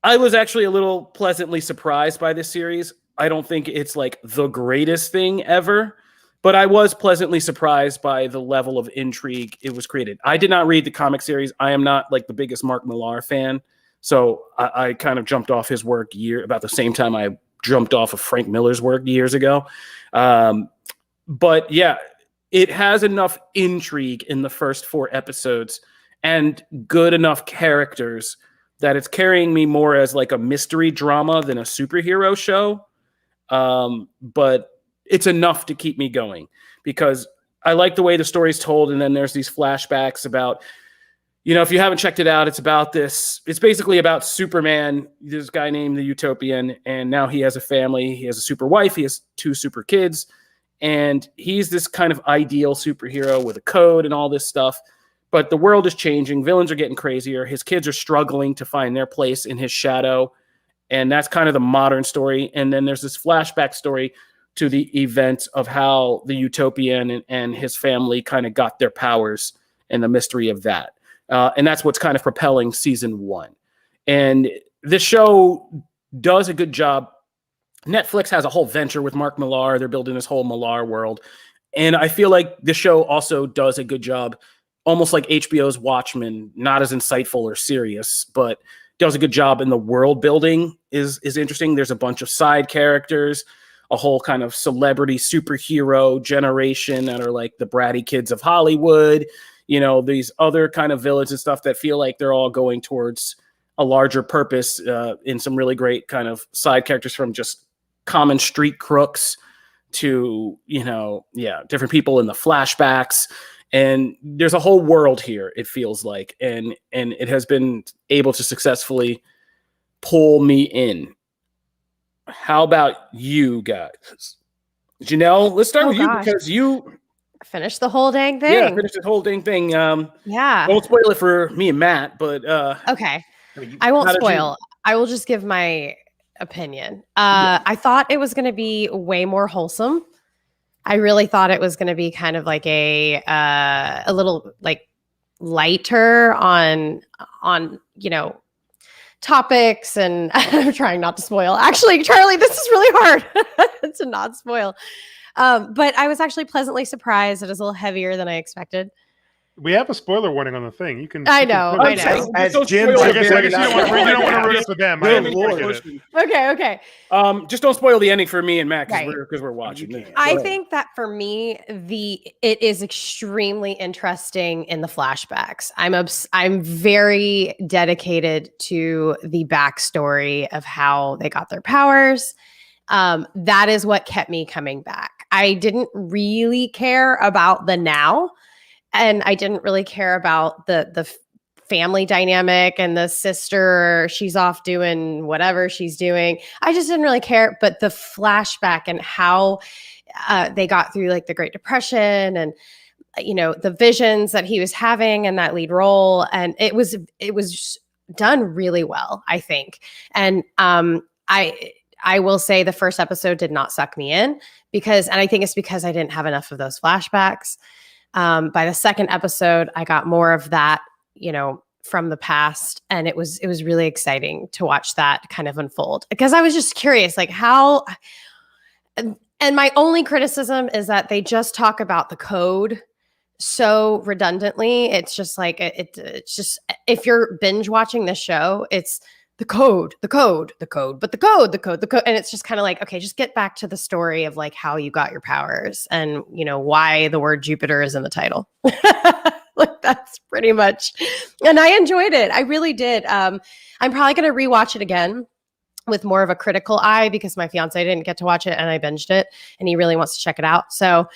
[SPEAKER 1] I was actually a little pleasantly surprised by this series. I don't think it's like the greatest thing ever, but I was pleasantly surprised by the level of intrigue it was created. I did not read the comic series. I am not like the biggest Mark Millar fan, so I kind of jumped off his work about the same time I jumped off of Frank Miller's work years ago. But yeah, it has enough intrigue in the first 4 episodes and good enough characters that it's carrying me more as like a mystery drama than a superhero show. But it's enough to keep me going because I like the way the story's told. And then there's these flashbacks about, if you haven't checked it out, it's basically about Superman, this guy named the Utopian, and now he has a family. He has a super wife. He has 2 super kids, and he's this kind of ideal superhero with a code and all this stuff. But the world is changing. Villains are getting crazier. His kids are struggling to find their place in his shadow. And that's kind of the modern story. And then there's this flashback story to the events of how the Utopian and his family kind of got their powers and the mystery of that. And that's what's kind of propelling season 1. And this show does a good job. Netflix has a whole venture with Mark Millar. They're building this whole Millar world. And I feel like the show also does a good job, almost like HBO's Watchmen, not as insightful or serious, but does a good job in the world building is interesting. There's a bunch of side characters, a whole kind of celebrity superhero generation that are like the bratty kids of Hollywood, these other kind of villains and stuff that feel like they're all going towards a larger purpose in some really great kind of side characters, from just common street crooks to, different people in the flashbacks. And there's a whole world here, it feels like, and it has been able to successfully pull me in. How about you guys? Janelle, let's start with you because you
[SPEAKER 2] finished the whole dang thing.
[SPEAKER 1] Yeah, finished the whole dang thing.
[SPEAKER 2] Yeah.
[SPEAKER 1] Won't spoil it for me and Matt, but
[SPEAKER 2] okay. I won't spoil. I will just give my opinion. I thought it was going to be way more wholesome. I really thought it was going to be kind of like a little like lighter on topics, and I'm trying not to spoil. Actually, Charlie, this is really hard to not spoil. But I was actually pleasantly surprised. It was a little heavier than I expected.
[SPEAKER 4] We have a spoiler warning on the thing. You can.
[SPEAKER 2] I know.
[SPEAKER 3] As Jim,
[SPEAKER 4] I guess you don't want to ruin it for them.
[SPEAKER 2] Okay.
[SPEAKER 1] Just don't spoil the ending for me and Matt because we're watching.
[SPEAKER 2] I think that for me, it is extremely interesting in the flashbacks. I'm very dedicated to the backstory of how they got their powers. That is what kept me coming back. I didn't really care about the now. And I didn't really care about the family dynamic and the sister. She's off doing whatever she's doing. I just didn't really care. But the flashback and how they got through like the Great Depression and, the visions that he was having in that lead role. And it was done really well, I think. And I will say the first episode did not suck me in and I think it's because I didn't have enough of those flashbacks. By the second episode, I got more of that, from the past. And it was really exciting to watch that kind of unfold because I was just curious, like how, and And my only criticism is that they just talk about the code so redundantly. It's just like it's just, if you're binge watching this show, it's the code, but the code, and it's just kind of like, okay, just get back to the story of like how you got your powers and why the word Jupiter is in the title. Like that's pretty much. And I enjoyed it. I really did. I'm probably gonna rewatch it again with more of a critical eye because my fiance didn't get to watch it and I binged it and he really wants to check it out. So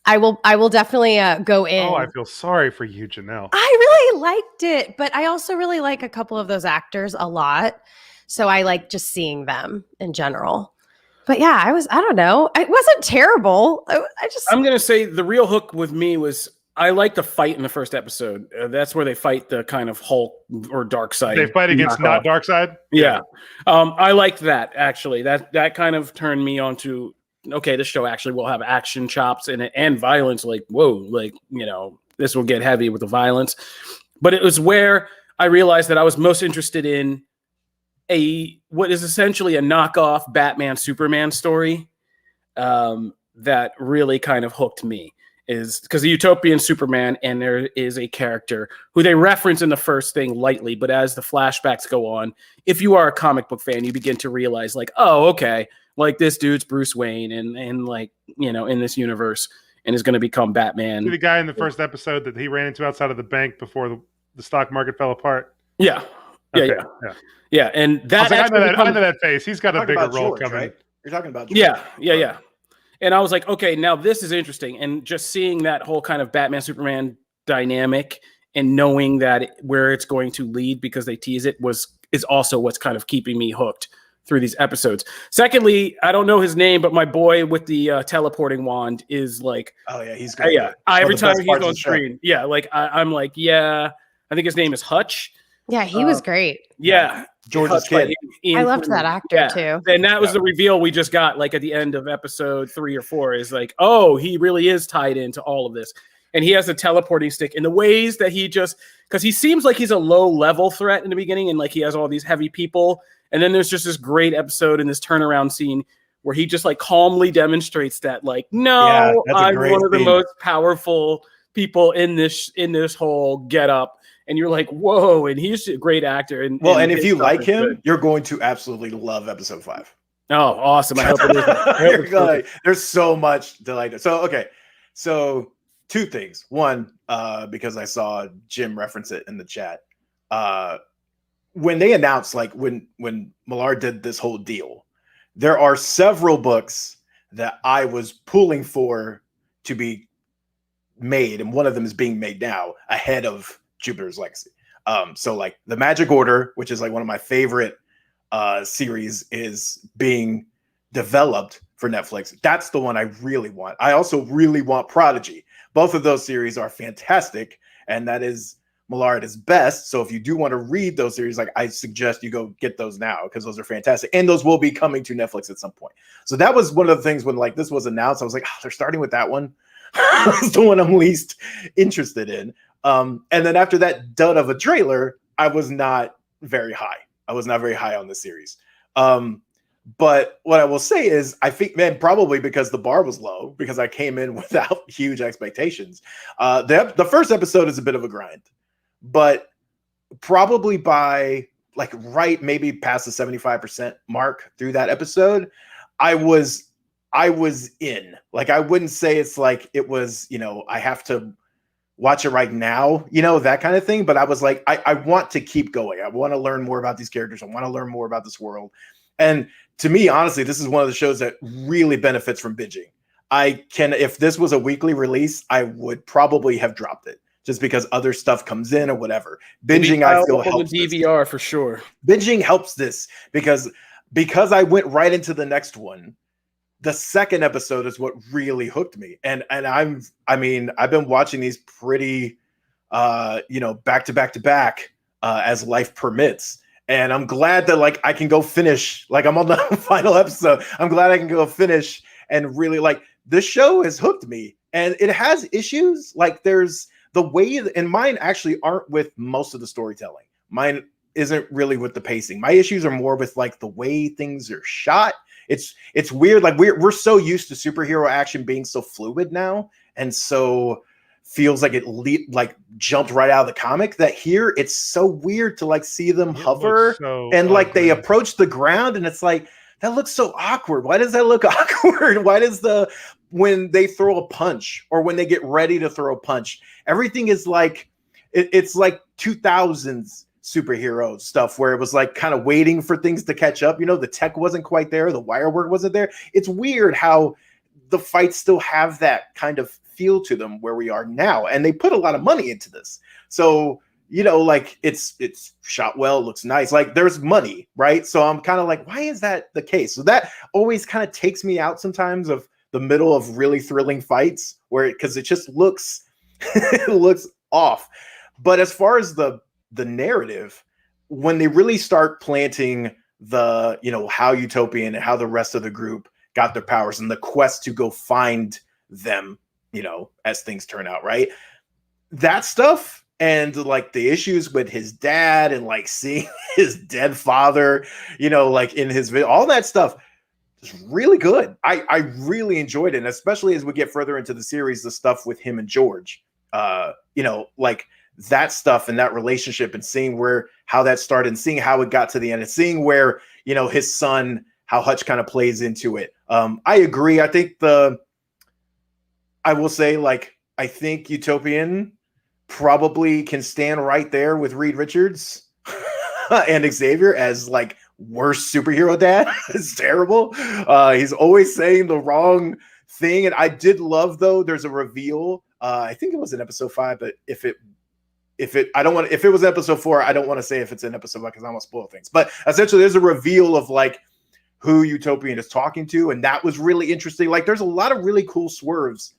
[SPEAKER 2] I will definitely go in.
[SPEAKER 4] Oh, I feel sorry for you, Janelle.
[SPEAKER 2] I really liked it, but I also really like a couple of those actors a lot. So I like just seeing them in general. But yeah, I don't know. It wasn't terrible. I'm
[SPEAKER 1] going to say the real hook with me was I like the fight in the first episode. That's where they fight the kind of Hulk or Darkseid.
[SPEAKER 4] They fight against not Darkseid?
[SPEAKER 1] Yeah. I liked that, actually. That kind of turned me on to, okay, this show actually will have action chops in it and violence. Like, whoa, like, this will get heavy with the violence. But it was where I realized that I was most interested in what is essentially a knockoff Batman Superman story that really kind of hooked me. Is because the utopian Superman, and there is a character who they reference in the first thing lightly, but as the flashbacks go on, if you are a comic book fan, you begin to realize like, oh, okay, like this dude's Bruce Wayne and like, in this universe and is going to become Batman.
[SPEAKER 4] The guy in the first episode that he ran into outside of the bank before the stock market fell apart.
[SPEAKER 1] Yeah.
[SPEAKER 4] Okay.
[SPEAKER 1] Yeah. And that
[SPEAKER 4] I know that face. He's got a bigger role
[SPEAKER 3] George,
[SPEAKER 4] coming.
[SPEAKER 3] Right? You're talking about George.
[SPEAKER 1] Yeah. And I was like, okay, now this is interesting. And just seeing that whole kind of Batman Superman dynamic and knowing that where it's going to lead because they tease it is also what's kind of keeping me hooked through these episodes. Secondly, I don't know his name, but my boy with the teleporting wand is like,
[SPEAKER 3] oh yeah, he's great.
[SPEAKER 1] Every time he's on screen, like I'm like, yeah, I think his name is Hutch.
[SPEAKER 2] Yeah, he was great.
[SPEAKER 1] Yeah.
[SPEAKER 3] George's kid.
[SPEAKER 2] I loved that actor too.
[SPEAKER 1] And that was the reveal we just got like at the end of episode 3 or 4 is like, oh, he really is tied into all of this. And he has a teleporting stick in the ways that because he seems like he's a low level threat in the beginning and like he has all these heavy people. And then there's just this great episode in this turnaround scene where he just like calmly demonstrates that like, no, I'm one of the most powerful people in this whole get up. And you're like, whoa, and he's a great actor. And
[SPEAKER 3] if you like him, you're going to absolutely love episode 5.
[SPEAKER 1] Oh, awesome. I hope it is.
[SPEAKER 3] There's so much to like. So, okay. So 2 things. One, because I saw Jim reference it in the chat. When they announced, like when Millard did this whole deal, there are several books that I was pulling for to be made. And one of them is being made now ahead of Jupiter's Legacy. So like the Magic Order, which is like one of my favorite series, is being developed for Netflix. That's the one I really want. I also really want Prodigy. Both of those series are fantastic, and that is Millard is best. So if you do want to read those series, like I suggest you go get those now because those are fantastic, and those will be coming to Netflix at some point. So that was one of the things when like this was announced, I was like, oh, they're starting with that one. That's the one I'm least interested in. And then after that dud of a trailer, I was not very high. I was not very high on the series. But what I will say is, I think, man, probably because the bar was low, because I came in without huge expectations. The first episode is a bit of a grind, but probably by like maybe past the 75% mark through that episode, I was in. Like, I wouldn't say it's like it was, I have to watch it right now, that kind of thing. But I was like, I want to keep going. I want to learn more about these characters. I want to learn more about this world. And to me, honestly, this is one of the shows that really benefits from binging. If this was a weekly release, I would probably have dropped it just because other stuff comes in or whatever. Binging, I feel, helps
[SPEAKER 1] the DVR for sure.
[SPEAKER 3] Binging helps this because I went right into the next one. The second episode is what really hooked me. And I've been watching these pretty, back to back as life permits. And I'm glad that like I can go finish, like I'm on the final episode. I'm glad I can go finish and really like this show has hooked me. And it has issues. Like there's the way, and mine actually aren't with most of the storytelling. Mine isn't really with the pacing. My issues are more with like the way things are shot it's weird. Like we're so used to superhero action being so fluid now, and so feels like it like jumped right out of the comic, that here it's so weird to like see them hover and like they approach the ground, and it's like, that looks so awkward. Why does that look awkward? Why does when they throw a punch or when they get ready to throw a punch, everything is like, it's like 2000s superhero stuff where it was like kind of waiting for things to catch up. You know, the tech wasn't quite there. The wire work wasn't there. It's weird how the fights still have that kind of feel to them where we are now. And they put a lot of money into this. So, you know, like it's shot well, looks nice. Like there's money, right? So I'm kind of like, why is that the case? So that always kind of takes me out sometimes of the middle of really thrilling fights because it just looks, it looks off. But as far as the narrative, when they really start planting the, you know, how Utopian and how the rest of the group got their powers and the quest to go find them, you know, as things turn out, right? That stuff and like the issues with his dad and like seeing his dead father, you know, like in his video, all that stuff is really good. I really enjoyed it. And especially as we get further into the series, the stuff with him and George, you know, like that stuff and that relationship and seeing how that started and seeing how it got to the end and seeing where, you know, his son, how Hutch kind of plays into it. I agree. I think I will say, like, I think Utopian probably can stand right there with Reed Richards and Xavier as like worst superhero dad. It's terrible. He's always saying the wrong thing. And I did love, though, there's a reveal. I think it was in episode 5, but if it was in episode 4, I don't want to say if it's in episode 5 because I don't want to spoil things. But essentially there's a reveal of like who Utopian is talking to. And that was really interesting. Like there's a lot of really cool swerves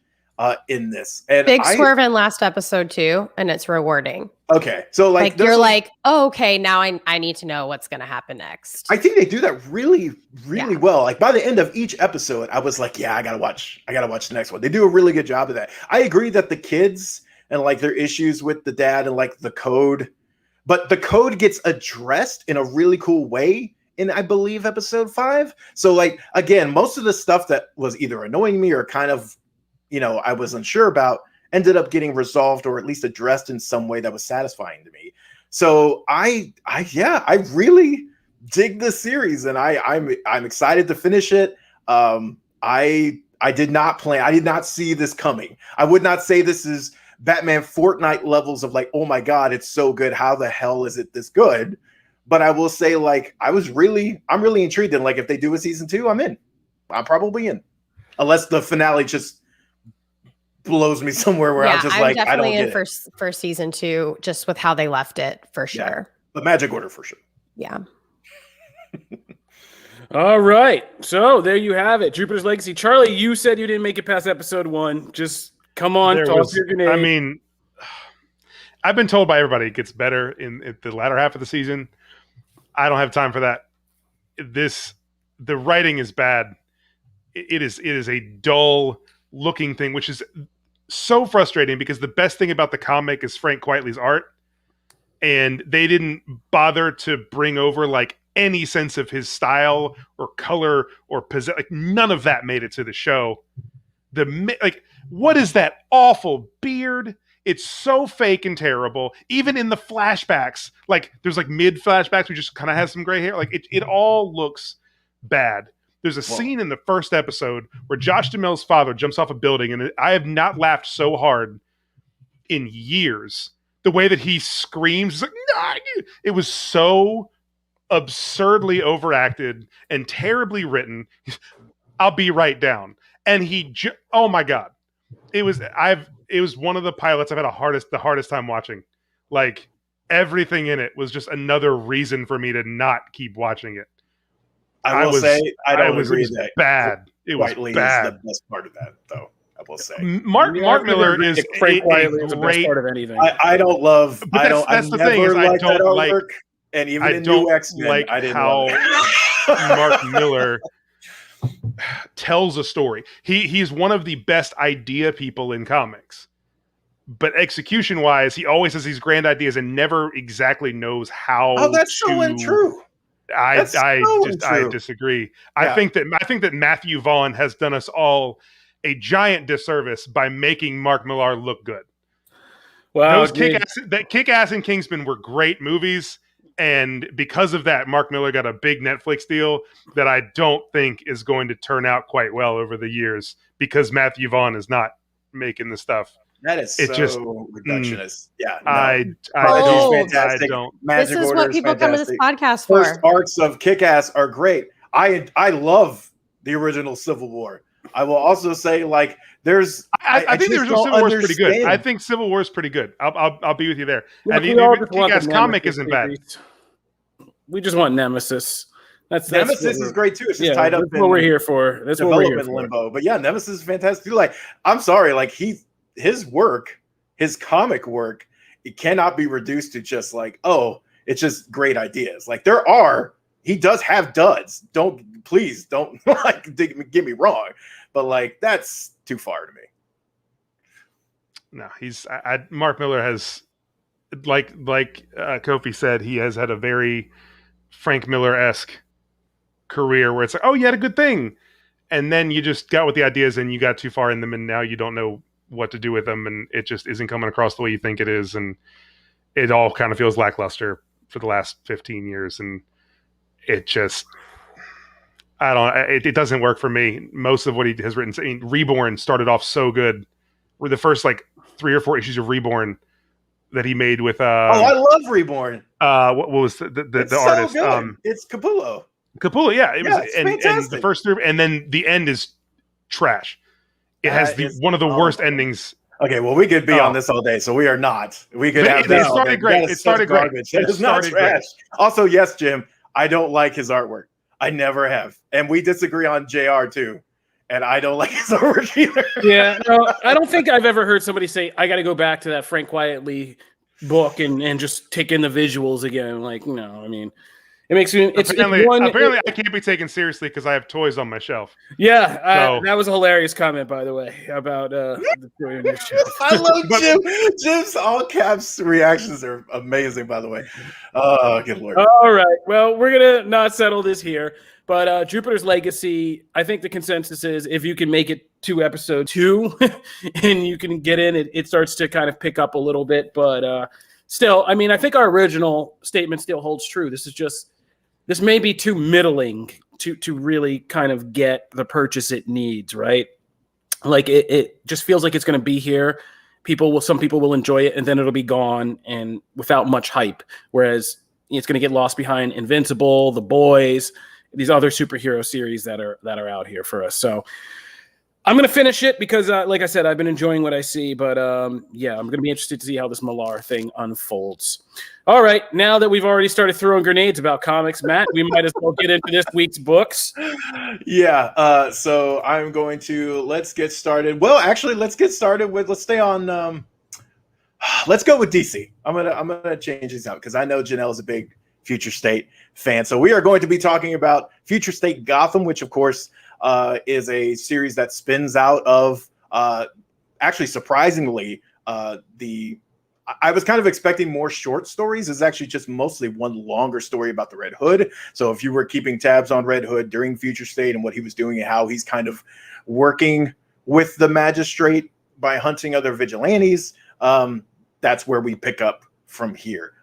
[SPEAKER 3] in this. And
[SPEAKER 2] big swerve in last episode too, and it's rewarding.
[SPEAKER 3] Okay. So like
[SPEAKER 2] you're like, oh, okay, now I need to know what's gonna happen next.
[SPEAKER 3] I think they do that really well. Like by the end of each episode, I was like, yeah, I gotta watch the next one. They do a really good job of that. I agree that the kids and like their issues with the dad and like the code, but the code gets addressed in a really cool way in, I believe, episode 5. So like, again, most of the stuff that was either annoying me or kind of, you know, I was unsure about ended up getting resolved or at least addressed in some way that was satisfying to me. So I really dig this series and I'm excited to finish it. I did not see this coming. I would not say this is Batman Fortnite levels of like, oh my God, it's so good. How the hell is it this good? But I will say, like, I'm really intrigued. And like, if they do a season 2, I'm in. I'm probably in, unless the finale just blows me somewhere where I'm just like, I don't get
[SPEAKER 2] it. For season 2, just with how they left it, for sure.
[SPEAKER 3] Yeah, the Magic Order for sure.
[SPEAKER 2] Yeah.
[SPEAKER 1] All right, so there you have it, Jupiter's Legacy. Charlie, you said you didn't make it past episode 1. Just come on, toss your grenade.
[SPEAKER 4] I mean, I've been told by everybody it gets better in the latter half of the season. I don't have time for that. The writing is bad. It is a dull looking thing, which is so frustrating because the best thing about the comic is Frank Quitely's art, and they didn't bother to bring over like any sense of his style or color or like none of that made it to the show. What is that awful beard? It's so fake and terrible. Even in the flashbacks, like there's like mid flashbacks, we just kind of have some gray hair. Like it all looks bad. There's a scene in the first episode where Josh Duhamel's father jumps off a building, and I have not laughed so hard in years. The way that he screams, like, nah! It was so absurdly overacted and terribly written. I'll be right down. And oh my God. It was one of the pilots I've had the hardest time watching. Like everything in it was just another reason for me to not keep watching it.
[SPEAKER 3] I will say I don't agree that
[SPEAKER 4] bad. It was bad.
[SPEAKER 3] Is the best part of that, though. I will say
[SPEAKER 4] Mark Miller is
[SPEAKER 1] Frank Quitely is the best part of anything.
[SPEAKER 3] I don't love.
[SPEAKER 4] But that's the thing is I don't like.
[SPEAKER 3] And even in New X-Men,
[SPEAKER 4] like
[SPEAKER 3] I didn't
[SPEAKER 4] how
[SPEAKER 3] love
[SPEAKER 4] Mark Miller tells a story. He's one of the best idea people in comics, but execution wise, he always has these grand ideas and never exactly knows how.
[SPEAKER 3] Oh, that's so untrue.
[SPEAKER 4] I disagree.
[SPEAKER 3] Yeah.
[SPEAKER 4] I think that Matthew Vaughn has done us all a giant disservice by making Mark Millar look good.
[SPEAKER 1] Wow,
[SPEAKER 4] Those Kick-Ass and Kingsman were great movies, and because of that, Mark Millar got a big Netflix deal that I don't think is going to turn out quite well over the years because Matthew Vaughn is not making the stuff.
[SPEAKER 3] That is reductionist. Yeah, no.
[SPEAKER 4] I
[SPEAKER 3] fantastic.
[SPEAKER 2] This is what people come to this podcast
[SPEAKER 3] First
[SPEAKER 2] for.
[SPEAKER 3] arcs of Kick-Ass are great. I love the original Civil War. I will also say, like, there's.
[SPEAKER 4] I think the original Civil War is pretty good. I think Civil War is pretty good. I'll be with you there.
[SPEAKER 1] Look,
[SPEAKER 4] And the Kick-Ass comic isn't bad.
[SPEAKER 1] We just want Nemesis.
[SPEAKER 3] Nemesis is great too. It's just tied up.
[SPEAKER 1] That's what we're here for. That's what we're here for.
[SPEAKER 3] Limbo. But yeah, Nemesis is fantastic. Like, I'm sorry, like his work, his comic work, it cannot be reduced to just like, oh, it's just great ideas. Like he does have duds. Please don't like get me wrong, but like that's too far to me.
[SPEAKER 4] No, Mark Millar has, like Kofi said, he has had a very Frank Miller-esque career where it's like, oh, you had a good thing, and then you just got with the ideas and you got too far in them, and now you don't know what to do with them, and it just isn't coming across the way you think it is, and it all kind of feels lackluster for the last 15 years, and it just, it doesn't work for me. Most of what he has written, I mean, Reborn started off so good. Were the first like 3 or 4 issues of Reborn that he made with
[SPEAKER 3] I love Reborn.
[SPEAKER 4] What was the artist?
[SPEAKER 3] So it's Capullo.
[SPEAKER 4] Capullo, yeah. It was,
[SPEAKER 3] fantastic.
[SPEAKER 4] And the first 3, and then the end is trash. It has one of the worst endings.
[SPEAKER 3] Okay, well, we could be on this all day, so we are not. We could have
[SPEAKER 4] it started great. It started great.
[SPEAKER 3] It is not trash. Also, yes, Jim, I don't like his artwork. I never have. And we disagree on JR too. And I don't like his artwork either.
[SPEAKER 1] Yeah, no, I don't think I've ever heard somebody say, I got to go back to that Frank Quietly book and just take in the visuals again. Like, no, I mean, it makes me.
[SPEAKER 4] Apparently, I can't be taken seriously because I have toys on my shelf.
[SPEAKER 1] Yeah, that was a hilarious comment, by the way, about the toy on your shelf.
[SPEAKER 3] I love Jim. Jim's all caps reactions are amazing, by the way. Oh, good lord!
[SPEAKER 1] All right, well, we're gonna not settle this here, but Jupiter's Legacy. I think the consensus is if you can make it to episode 2, and you can get in, it starts to kind of pick up a little bit, but still, I mean, I think our original statement still holds true. This may be too middling to really kind of get the purchase it needs, right? Like it just feels like it's going to be here. Some people will enjoy it, and then it'll be gone and without much hype. Whereas it's going to get lost behind Invincible, The Boys, these other superhero series that are out here for us. So I'm going to finish it because, like I said, I've been enjoying what I see. But yeah, I'm going to be interested to see how this Millar thing unfolds. All right, now that we've already started throwing grenades about comics, Matt, we might as well get into this week's books.
[SPEAKER 3] Yeah, so I'm going to let's get started. Well, actually, let's stay on. Let's go with DC. I'm gonna change these out because I know Janelle is a big Future State fan. So we are going to be talking about Future State Gotham, which of course is a series that spins out of actually surprisingly I was kind of expecting more short stories. It's actually just mostly one longer story about the Red Hood. So if you were keeping tabs on Red Hood during Future State and what he was doing and how he's kind of working with the magistrate by hunting other vigilantes, that's where we pick up from here.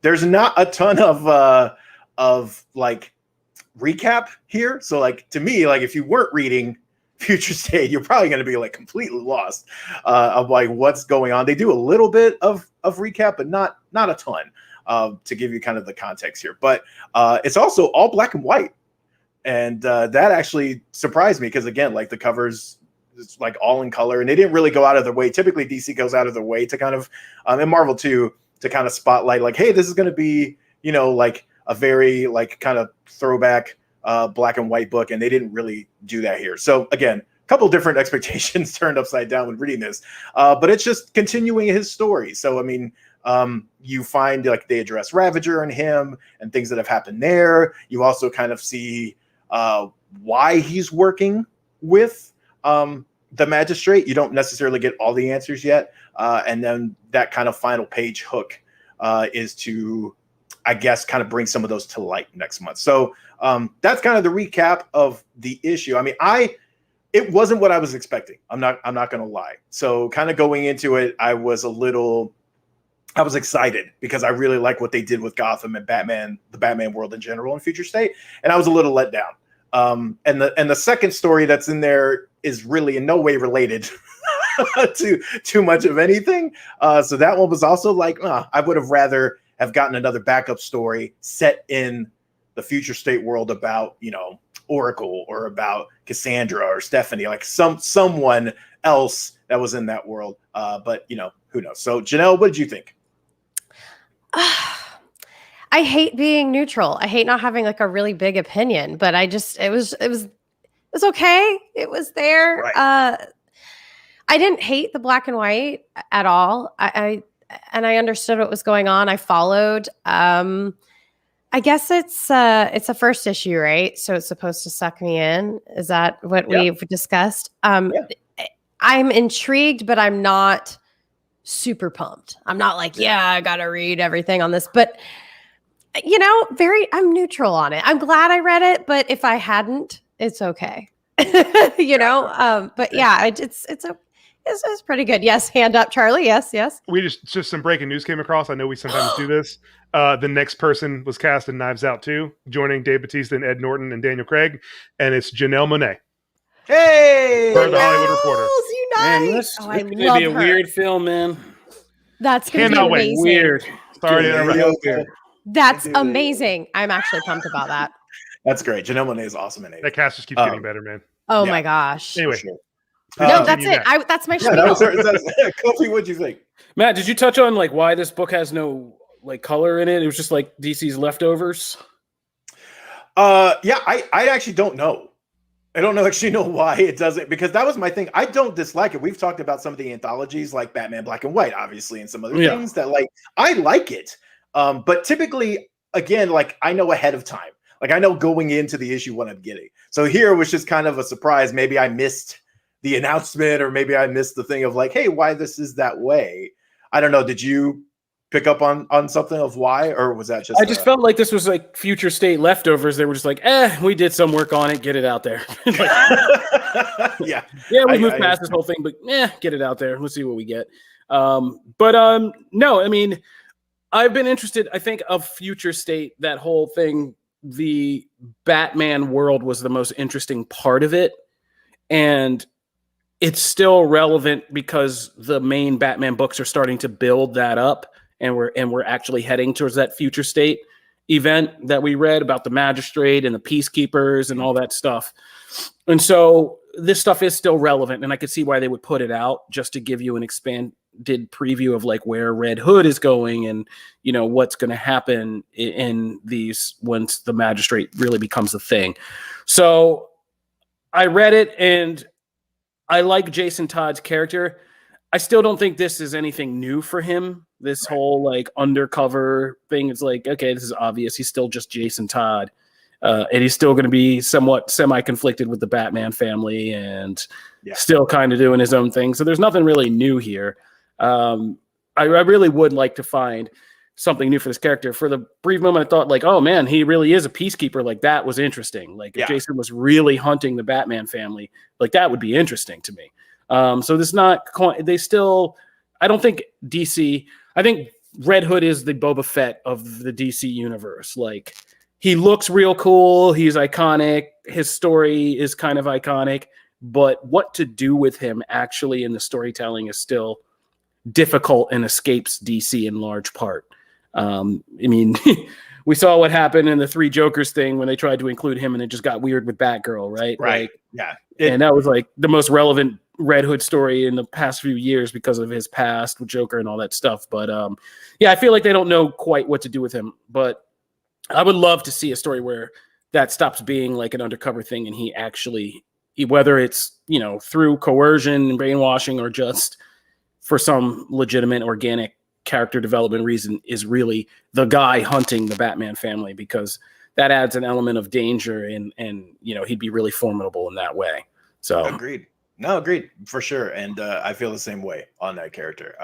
[SPEAKER 3] There's not a ton of like recap here. So like to me, like if you weren't reading Future State, you're probably going to be like completely lost of like what's going on. They do a little bit of recap, but not a ton to give you kind of the context here. But it's also all black and white, and that actually surprised me because again, like the covers, it's like all in color, and they didn't really go out of their way. Typically, DC goes out of their way to kind of, and Marvel too, to kind of spotlight like, hey, this is going to be like a very like kind of throwback black and white book, and they didn't really do that here. So again, a couple different expectations turned upside down when reading this, but it's just continuing his story. So I mean, you find like they address Ravager and him and things that have happened there. You also kind of see why he's working with the magistrate. You don't necessarily get all the answers yet, and then that kind of final page hook is to I guess, kind of bring some of those to light next month. So that's kind of the recap of the issue. I mean, it wasn't what I was expecting. I'm not going to lie. So kind of going into it, I was excited because I really like what they did with Gotham and Batman, the Batman world in general in Future State. And I was a little let down. And the second story that's in there is really in no way related to too much of anything. So that one was also like, I would have rather have gotten another backup story set in the Future State world about, Oracle or about Cassandra or Stephanie, like someone else that was in that world. But who knows? So Janelle, what did you think?
[SPEAKER 2] I hate being neutral. I hate not having like a really big opinion, but it was okay. It was there.
[SPEAKER 3] Right.
[SPEAKER 2] I didn't hate the black and white at all. I understood what was going on. I followed. I guess it's a first issue, right? So it's supposed to suck me in. Is that what we've discussed? I'm intrigued, but I'm not super pumped. I'm not like, I got to read everything on this, but I'm neutral on it. I'm glad I read it, but if I hadn't, it's okay. But yeah, it's pretty good. Yes. Hand up, Charlie. Yes.
[SPEAKER 4] We just some breaking news came across. I know we sometimes do this. The next person was cast in Knives Out 2, joining Dave Bautista and Ed Norton and Daniel Craig, and it's Janelle Monáe.
[SPEAKER 3] Hey,
[SPEAKER 4] for the Hollywood Reporter.
[SPEAKER 2] Man,
[SPEAKER 1] this is going to be a weird film, man.
[SPEAKER 2] That's going to be
[SPEAKER 4] Cannot wait.
[SPEAKER 2] amazing.
[SPEAKER 1] Weird.
[SPEAKER 4] Sorry to interrupt.
[SPEAKER 2] That's amazing. I'm actually pumped about that.
[SPEAKER 3] That's great. Janelle Monáe is awesome in it.
[SPEAKER 4] That cast just keeps getting better, man.
[SPEAKER 2] Oh my gosh.
[SPEAKER 4] Anyway.
[SPEAKER 3] Sure.
[SPEAKER 2] No, that's it. That's my spiel.
[SPEAKER 3] Kofi, what'd you think?
[SPEAKER 1] Matt, did you touch on like why this book has no like color in it? It was just like DC's leftovers.
[SPEAKER 3] I actually don't know. I don't know why it doesn't, because that was my thing. I don't dislike it. We've talked about some of the anthologies like Batman Black and White, obviously, and some other things that like I like it. But typically, again, like I know ahead of time. Like I know going into the issue what I'm getting. So here was just kind of a surprise. Maybe I missed the announcement, or maybe I missed the thing of like, hey, why this is that way. I don't know. Did you pick up on something of why, or was that just?
[SPEAKER 1] I just felt like this was like Future State leftovers. They were just like, we did some work on it, get it out there.
[SPEAKER 3] Yeah,
[SPEAKER 1] we moved past this whole thing, but get it out there. Let's see what we get. No, I mean, I've been interested. I think of Future State, that whole thing. The Batman world was the most interesting part of it, and it's still relevant because the main Batman books are starting to build that up, and we're actually heading towards that Future State event that we read about the Magistrate and the Peacekeepers and all that stuff. And so this stuff is still relevant, and I could see why they would put it out just to give you an expanded preview of like where Red Hood is going and what's going to happen in these once the Magistrate really becomes a thing. So I read it and I like Jason Todd's character. I still don't think this is anything new for him. This whole like undercover thing is like, okay, this is obvious. He's still just Jason Todd. And he's still going to be somewhat semi-conflicted with the Batman family and still kind of doing his own thing. So there's nothing really new here. I really would like to find something new for this character. For the brief moment, I thought like, oh man, he really is a peacekeeper. Like that was interesting. Like if Jason was really hunting the Batman family, like that would be interesting to me. So this I don't think DC, I think Red Hood is the Boba Fett of the DC universe. Like he looks real cool. He's iconic. His story is kind of iconic, but what to do with him actually in the storytelling is still difficult and escapes DC in large part. I mean, we saw what happened in the Three Jokers thing when they tried to include him and it just got weird with Batgirl, right?
[SPEAKER 3] Right.
[SPEAKER 1] Like,
[SPEAKER 3] yeah.
[SPEAKER 1] And that was like the most relevant Red Hood story in the past few years because of his past with Joker and all that stuff. But I feel like they don't know quite what to do with him. But I would love to see a story where that stops being like an undercover thing and he actually, whether it's, through coercion and brainwashing or just for some legitimate organic character development reason, is really the guy hunting the Batman family, because that adds an element of danger and he'd be really formidable in that way. So
[SPEAKER 3] agreed. No, agreed for sure, and I feel the same way on that character.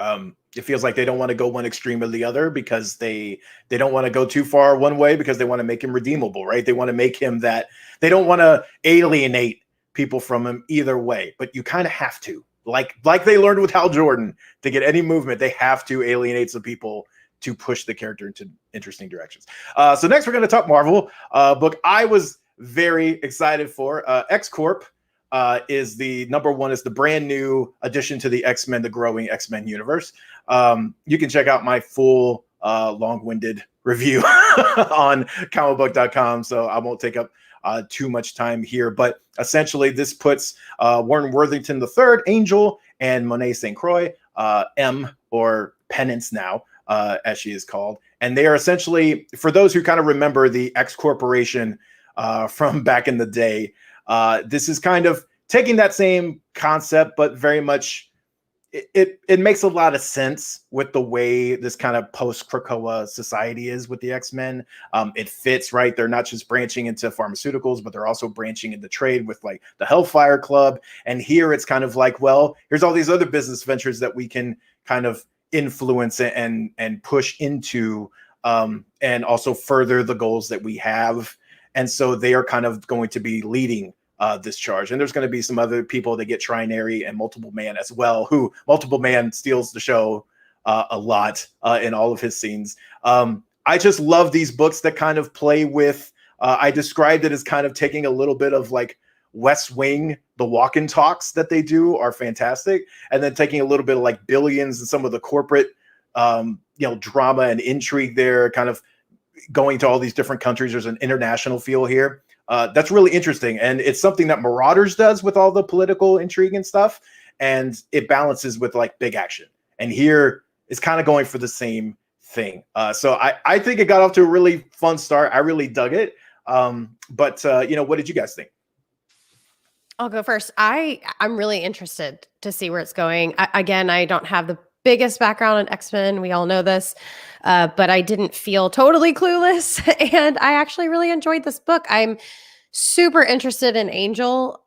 [SPEAKER 3] It feels like they don't want to go one extreme or the other because they don't want to go too far one way because they want to make him redeemable, right? They want to make him that they don't want to alienate people from him either way, but you kind of have to, like they learned with Hal Jordan, to get any movement, they have to alienate some people to push the character into interesting directions. So next we're going to talk Marvel book I was very excited for. X-Corp is the number one, is the brand new addition to the X-Men, the growing X-Men universe. You can check out my full long-winded review on Comicbook.com, so I won't take up too much time here. But essentially, this puts Warren Worthington III, Angel, and Monet St. Croix, M, or Penance now, as she is called. And they are essentially, for those who kind of remember the X Corporation from back in the day, this is kind of taking that same concept, but very much it makes a lot of sense with the way this kind of post-Krakoa society is with the X-Men. It fits, right? They're not just branching into pharmaceuticals, but they're also branching into trade with like the Hellfire Club. And here it's kind of like, well, here's all these other business ventures that we can kind of influence and push into, and also further the goals that we have. And so they are kind of going to be leading this charge. And there's going to be some other people that get Trinary and Multiple Man as well, who Multiple Man steals the show a lot in all of his scenes. I just love these books that kind of play with, I described it as kind of taking a little bit of like West Wing, the walk and talks that they do are fantastic. And then taking a little bit of like Billions and some of the corporate, drama and intrigue there, kind of going to all these different countries. There's an international feel here. That's really interesting. And it's something that Marauders does with all the political intrigue and stuff. And it balances with like big action. And here it's kind of going for the same thing. So I think it got off to a really fun start. I really dug it. But what did you guys think?
[SPEAKER 2] I'll go first. I'm really interested to see where it's going. I don't have the biggest background in X-Men. We all know this, but I didn't feel totally clueless. And I actually really enjoyed this book. I'm super interested in Angel,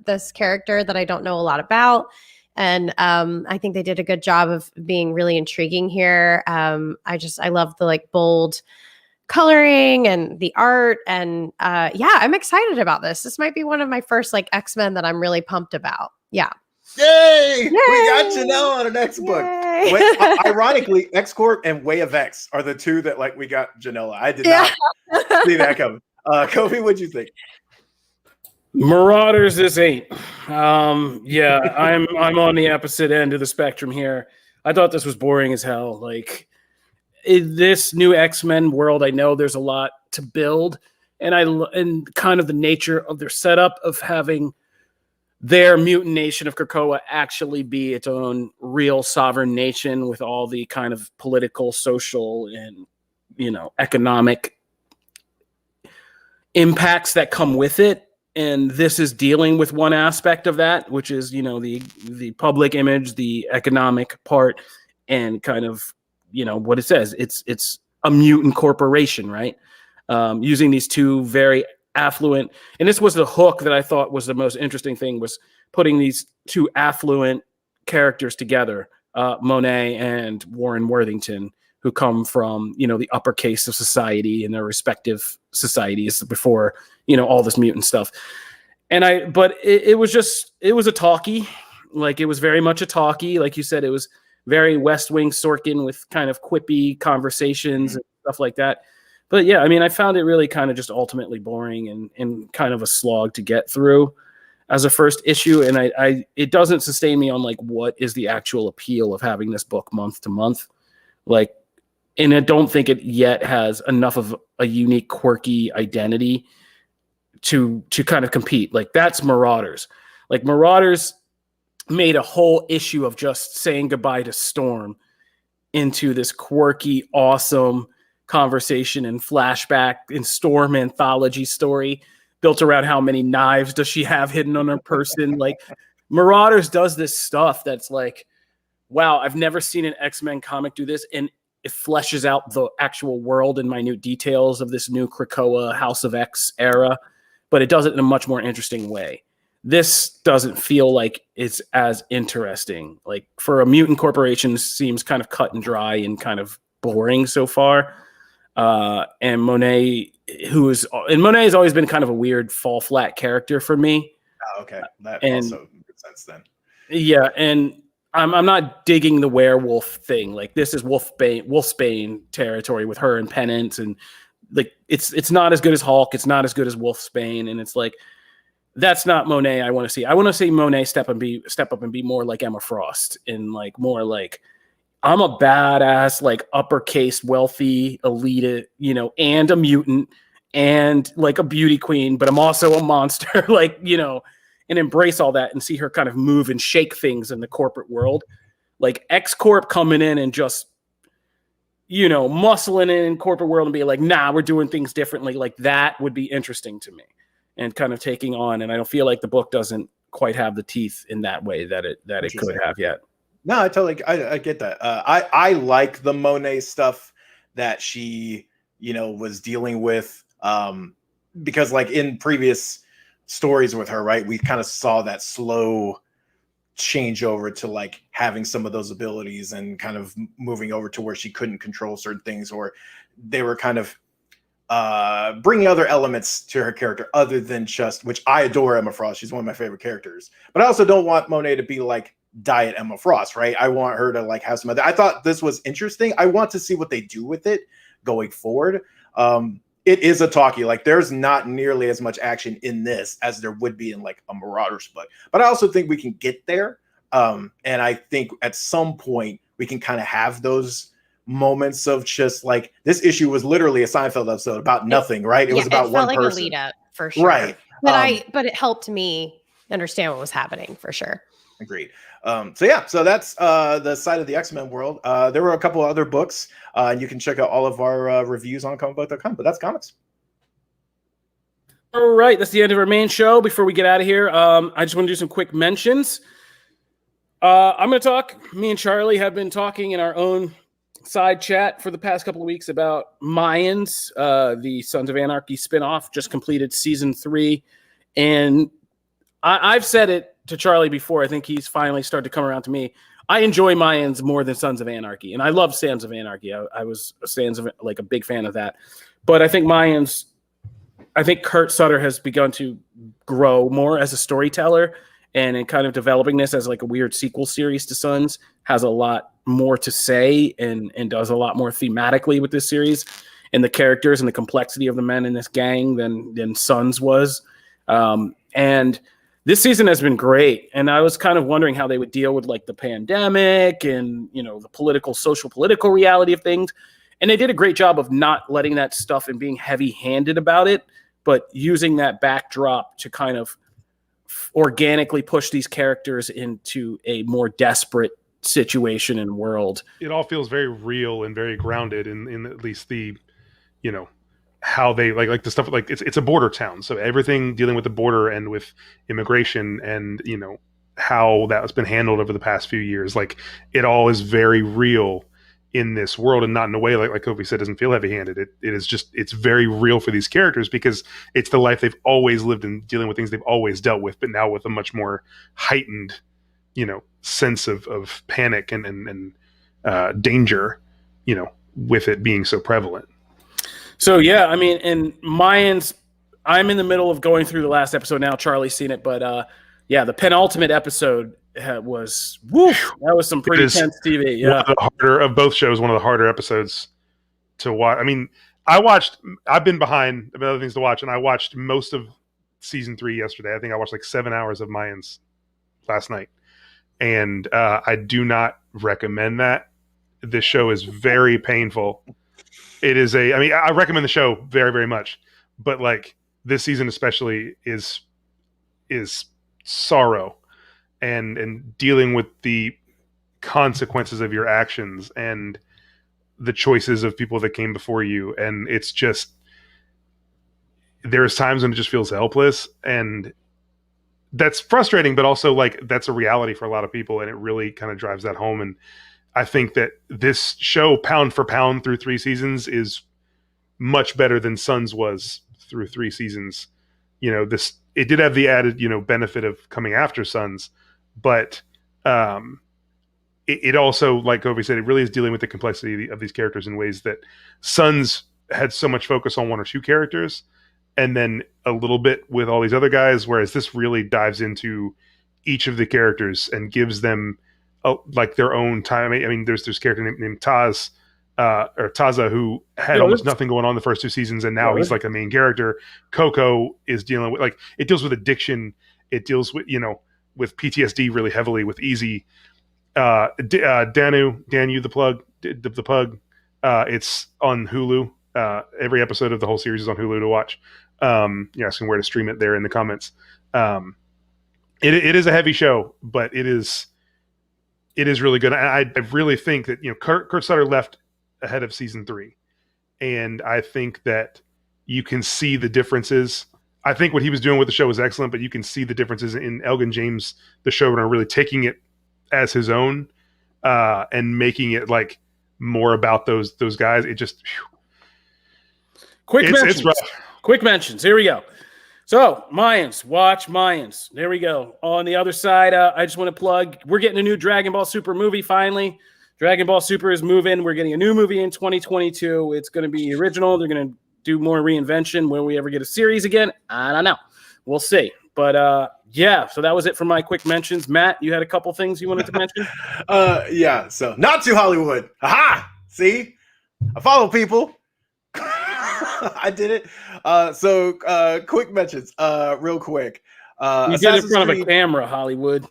[SPEAKER 2] this character that I don't know a lot about. And I think they did a good job of being really intriguing here. I love the like bold coloring and the art. And I'm excited about this. This might be one of my first like X-Men that I'm really pumped about. Yeah.
[SPEAKER 3] Yay! We got Janelle on the next book. Ironically, X-Corp and Way of X are the two that like we got Janelle. I did not see that coming. Kobe, what'd you think?
[SPEAKER 1] Marauders is 8. I'm on the opposite end of the spectrum here. I thought this was boring as hell. Like in this new X-Men world, I know there's a lot to build, and kind of the nature of their setup of having their mutant nation of Krakoa actually be its own real sovereign nation with all the kind of political, social, and economic impacts that come with it. And this is dealing with one aspect of that, which is the public image, the economic part, and kind of what it says. It's a mutant corporation, right? Using these two very affluent, and this was the hook that I thought was the most interesting thing, was putting these two affluent characters together, Monet and Warren Worthington, who come from the upper case of society in their respective societies before all this mutant stuff. But it was a talkie, like it was very much a talkie, like you said. It was very West Wing Sorkin with kind of quippy conversations and stuff like that. But yeah, I mean, I found it really kind of just ultimately boring and kind of a slog to get through as a first issue. And it doesn't sustain me on like what is the actual appeal of having this book month to month. Like, and I don't think it yet has enough of a unique, quirky identity to kind of compete. Like that's Marauders. Like Marauders made a whole issue of just saying goodbye to Storm into this quirky, awesome conversation and flashback and Storm anthology story built around how many knives does she have hidden on her person. Like Marauders does this stuff that's like, wow, I've never seen an X-Men comic do this. And it fleshes out the actual world and minute details of this new Krakoa House of X era, but it does it in a much more interesting way. this doesn't feel like it's as interesting. Like for a mutant corporation, seems kind of cut and dry and kind of boring so far. And Monet has always been kind of a weird fall flat character for me.
[SPEAKER 3] Oh, okay, that
[SPEAKER 1] and,
[SPEAKER 3] also makes sense then.
[SPEAKER 1] Yeah, and I'm not digging the werewolf thing. Like this is Wolfsbane territory with her and Penance, and like it's not as good as Hulk. It's not as good as Wolfsbane, and it's like that's not Monet I want to see. I want to see Monet step up and be more like Emma Frost, and like more like I'm a badass, like uppercase, wealthy, elite, and a mutant and like a beauty queen, but I'm also a monster, like, and embrace all that and see her kind of move and shake things in the corporate world. Like X Corp coming in and just, muscling in corporate world and be like, nah, we're doing things differently. Like that would be interesting to me and kind of taking on. And I don't feel like the book doesn't quite have the teeth in that way that it could have yet.
[SPEAKER 3] No, I get that. I like the Monet stuff that she, was dealing with. Because like in previous stories with her, right, we kind of saw that slow change over to like having some of those abilities and kind of moving over to where she couldn't control certain things, or they were kind of bringing other elements to her character other than just, which I adore Emma Frost. She's one of my favorite characters, but I also don't want Monet to be like diet Emma Frost, right? I want her to like have some other. I thought this was interesting. I want to see what they do with it going forward. It is a talkie. Like there's not nearly as much action in this as there would be in like a Marauders book, but I also think we can get there. And I think at some point we can kind of have those moments of just like this issue was literally a Seinfeld episode about nothing, right? It was about one
[SPEAKER 2] like
[SPEAKER 3] person.
[SPEAKER 2] A lead up for sure,
[SPEAKER 3] right?
[SPEAKER 2] But it helped me understand what was happening for sure.
[SPEAKER 3] Agreed. So that's the side of the X-Men world. There were a couple other books, and you can check out all of our reviews on Comicbook.com. But that's comics.
[SPEAKER 1] All right, that's the end of our main show. Before we get out of here, I just want to do some quick mentions. I'm going to talk. Me and Charlie have been talking in our own side chat for the past couple of weeks about Mayans, the Sons of Anarchy spinoff. Just completed season 3, and I've said it to Charlie before. I think he's finally started to come around to me. I enjoy Mayans more than Sons of Anarchy, and I love Sons of Anarchy. I was a big fan of that, but I think Mayans. I think Kurt Sutter has begun to grow more as a storyteller, and in kind of developing this as like a weird sequel series to Sons, has a lot more to say and does a lot more thematically with this series and the characters and the complexity of the men in this gang than Sons was. And this season has been great. And I was kind of wondering how they would deal with like the pandemic and, the social political reality of things. And they did a great job of not letting that stuff and being heavy-handed about it, but using that backdrop to kind of organically push these characters into a more desperate situation and world.
[SPEAKER 4] It all feels very real and very grounded in at least the, how they like the stuff, like it's a border town. So everything dealing with the border and with immigration and, how that has been handled over the past few years. Like it all is very real in this world, and not in a way like Kofi said, doesn't feel heavy-handed. It is just, it's very real for these characters because it's the life they've always lived in, dealing with things they've always dealt with, but now with a much more heightened, sense of panic and danger, with it being so prevalent.
[SPEAKER 1] So yeah, I mean, and Mayans, I'm in the middle of going through the last episode now. Charlie's seen it, but yeah, the penultimate episode was that was some pretty tense TV. Yeah,
[SPEAKER 4] one of the harder of both shows, one of the harder episodes to watch. I mean, I've been behind of other things to watch, and I watched most of season 3 yesterday. I think I watched like 7 hours of Mayans last night, and I do not recommend that. This show is very painful. It is I recommend the show very, very much, but like this season especially is sorrow and dealing with the consequences of your actions and the choices of people that came before you. And it's just, there's times when it just feels helpless, and that's frustrating, but also like that's a reality for a lot of people, and it really kind of drives that home. And I think that this show, pound for pound through 3 seasons, is much better than Sons was through 3 seasons. This it did have the added, benefit of coming after Sons, but it also, like Kobe said, it really is dealing with the complexity of these characters in ways that Sons had so much focus on one or two characters, and then a little bit with all these other guys, whereas this really dives into each of the characters and gives them like their own time. I mean, there's a character named Taz, or Taza, who had almost nothing going on the first two seasons, and now he's like a main character. Coco is dealing with, it deals with addiction. It deals with, with PTSD really heavily with Easy. Danu the Pug. It's on Hulu. Every episode of the whole series is on Hulu to watch. You're asking where to stream it there in the comments. It is a heavy show, but it is really good. I really think that Kurt Sutter left ahead of season 3, and I think that you can see the differences. I think what he was doing with the show was excellent, but you can see the differences in Elgin James, the showrunner, really taking it as his own and making it like more about those guys. It just
[SPEAKER 1] It's rough. Quick mentions. Here we go. So, Mayans, watch Mayans. There we go. On the other side, I just want to plug, we're getting a new Dragon Ball Super movie finally. Dragon Ball Super is moving. We're getting a new movie in 2022. It's going to be original. They're going to do more reinvention. Will we ever get a series again? I don't know. We'll see. But, yeah, so that was it for my quick mentions. Matt, you had a couple things you wanted to mention?
[SPEAKER 3] Yeah, so not too Hollywood. Aha! See? I follow people. I did it. So quick mentions, real quick.
[SPEAKER 1] You did it in front of a camera, Hollywood.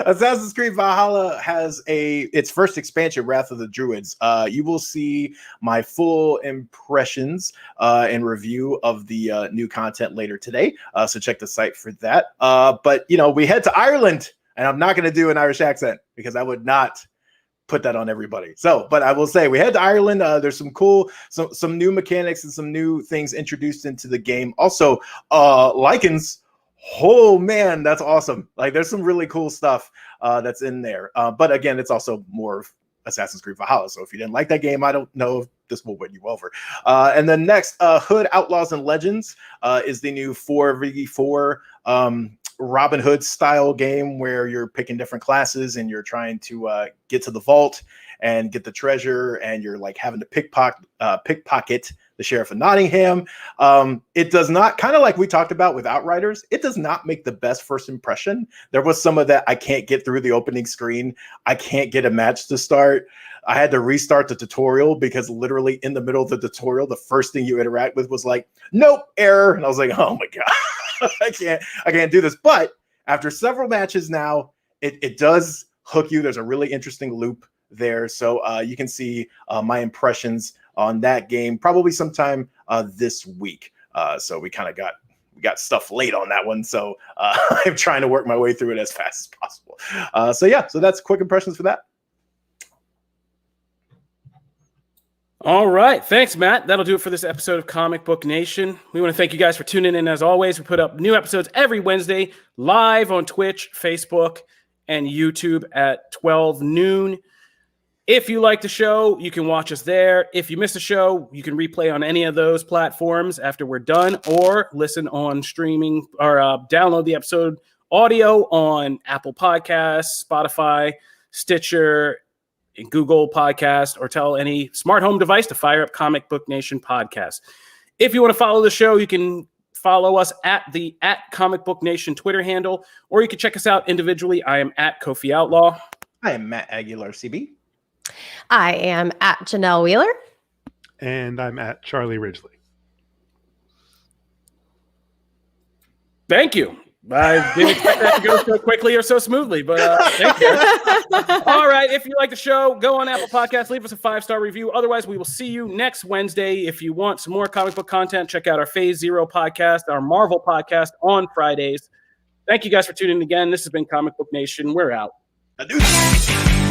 [SPEAKER 3] Assassin's Creed Valhalla has its first expansion, Wrath of the Druids. You will see my full impressions and review of the new content later today. So check the site for that. But we head to Ireland, and I'm not going to do an Irish accent because I would not put that on everybody. So, but I will say we head to Ireland. There's some cool, some new mechanics and some new things introduced into the game. Also, Lycans. Oh man, that's awesome. Like there's some really cool stuff that's in there. But again, it's also more of Assassin's Creed Valhalla. So if you didn't like that game, I don't know if this will win you over. And then next, Hood Outlaws and Legends is the new 4v4 Robin Hood style game where you're picking different classes and you're trying to get to the vault and get the treasure, and you're like having to pickpocket the Sheriff of Nottingham. It does not, kind of like we talked about with Outriders, it does not make the best first impression. There was some of that. I can't get through the opening screen. I can't get a match to start. I had to restart the tutorial because literally in the middle of the tutorial, the first thing you interact with was like, nope, error. And I was like, oh my God, I can't do this. But after several matches now, it does hook you. There's a really interesting loop there. So you can see my impressions on that game probably sometime this week. So we kind of got stuff late on that one. So I'm trying to work my way through it as fast as possible. So yeah, so that's quick impressions for that.
[SPEAKER 1] All right. Thanks, Matt. That'll do it for this episode of Comic Book Nation. We want to thank you guys for tuning in. As always, we put up new episodes every Wednesday live on Twitch, Facebook, and YouTube at 12 noon. If you like the show, you can watch us there. If you missed the show, you can replay on any of those platforms after we're done, or listen on streaming, or download the episode audio on Apple Podcasts, Spotify, Stitcher, and Google Podcast, or tell any smart home device to fire up Comic Book Nation podcast. If you want to follow the show, you can follow us at Comic Book Nation Twitter handle, or you can check us out individually. I am at Kofi Outlaw.
[SPEAKER 3] I am Matt Aguilar, CB.
[SPEAKER 2] I am at Janelle Wheeler.
[SPEAKER 4] And I'm at Charlie Ridgely.
[SPEAKER 1] Thank you. I didn't expect that to go so quickly or so smoothly, but thank you. All right. If you like the show, go on Apple Podcasts, leave us a 5-star review. Otherwise, we will see you next Wednesday. If you want some more comic book content, check out our Phase Zero podcast, our Marvel podcast on Fridays. Thank you guys for tuning in again. This has been Comic Book Nation. We're out.
[SPEAKER 3] Adios.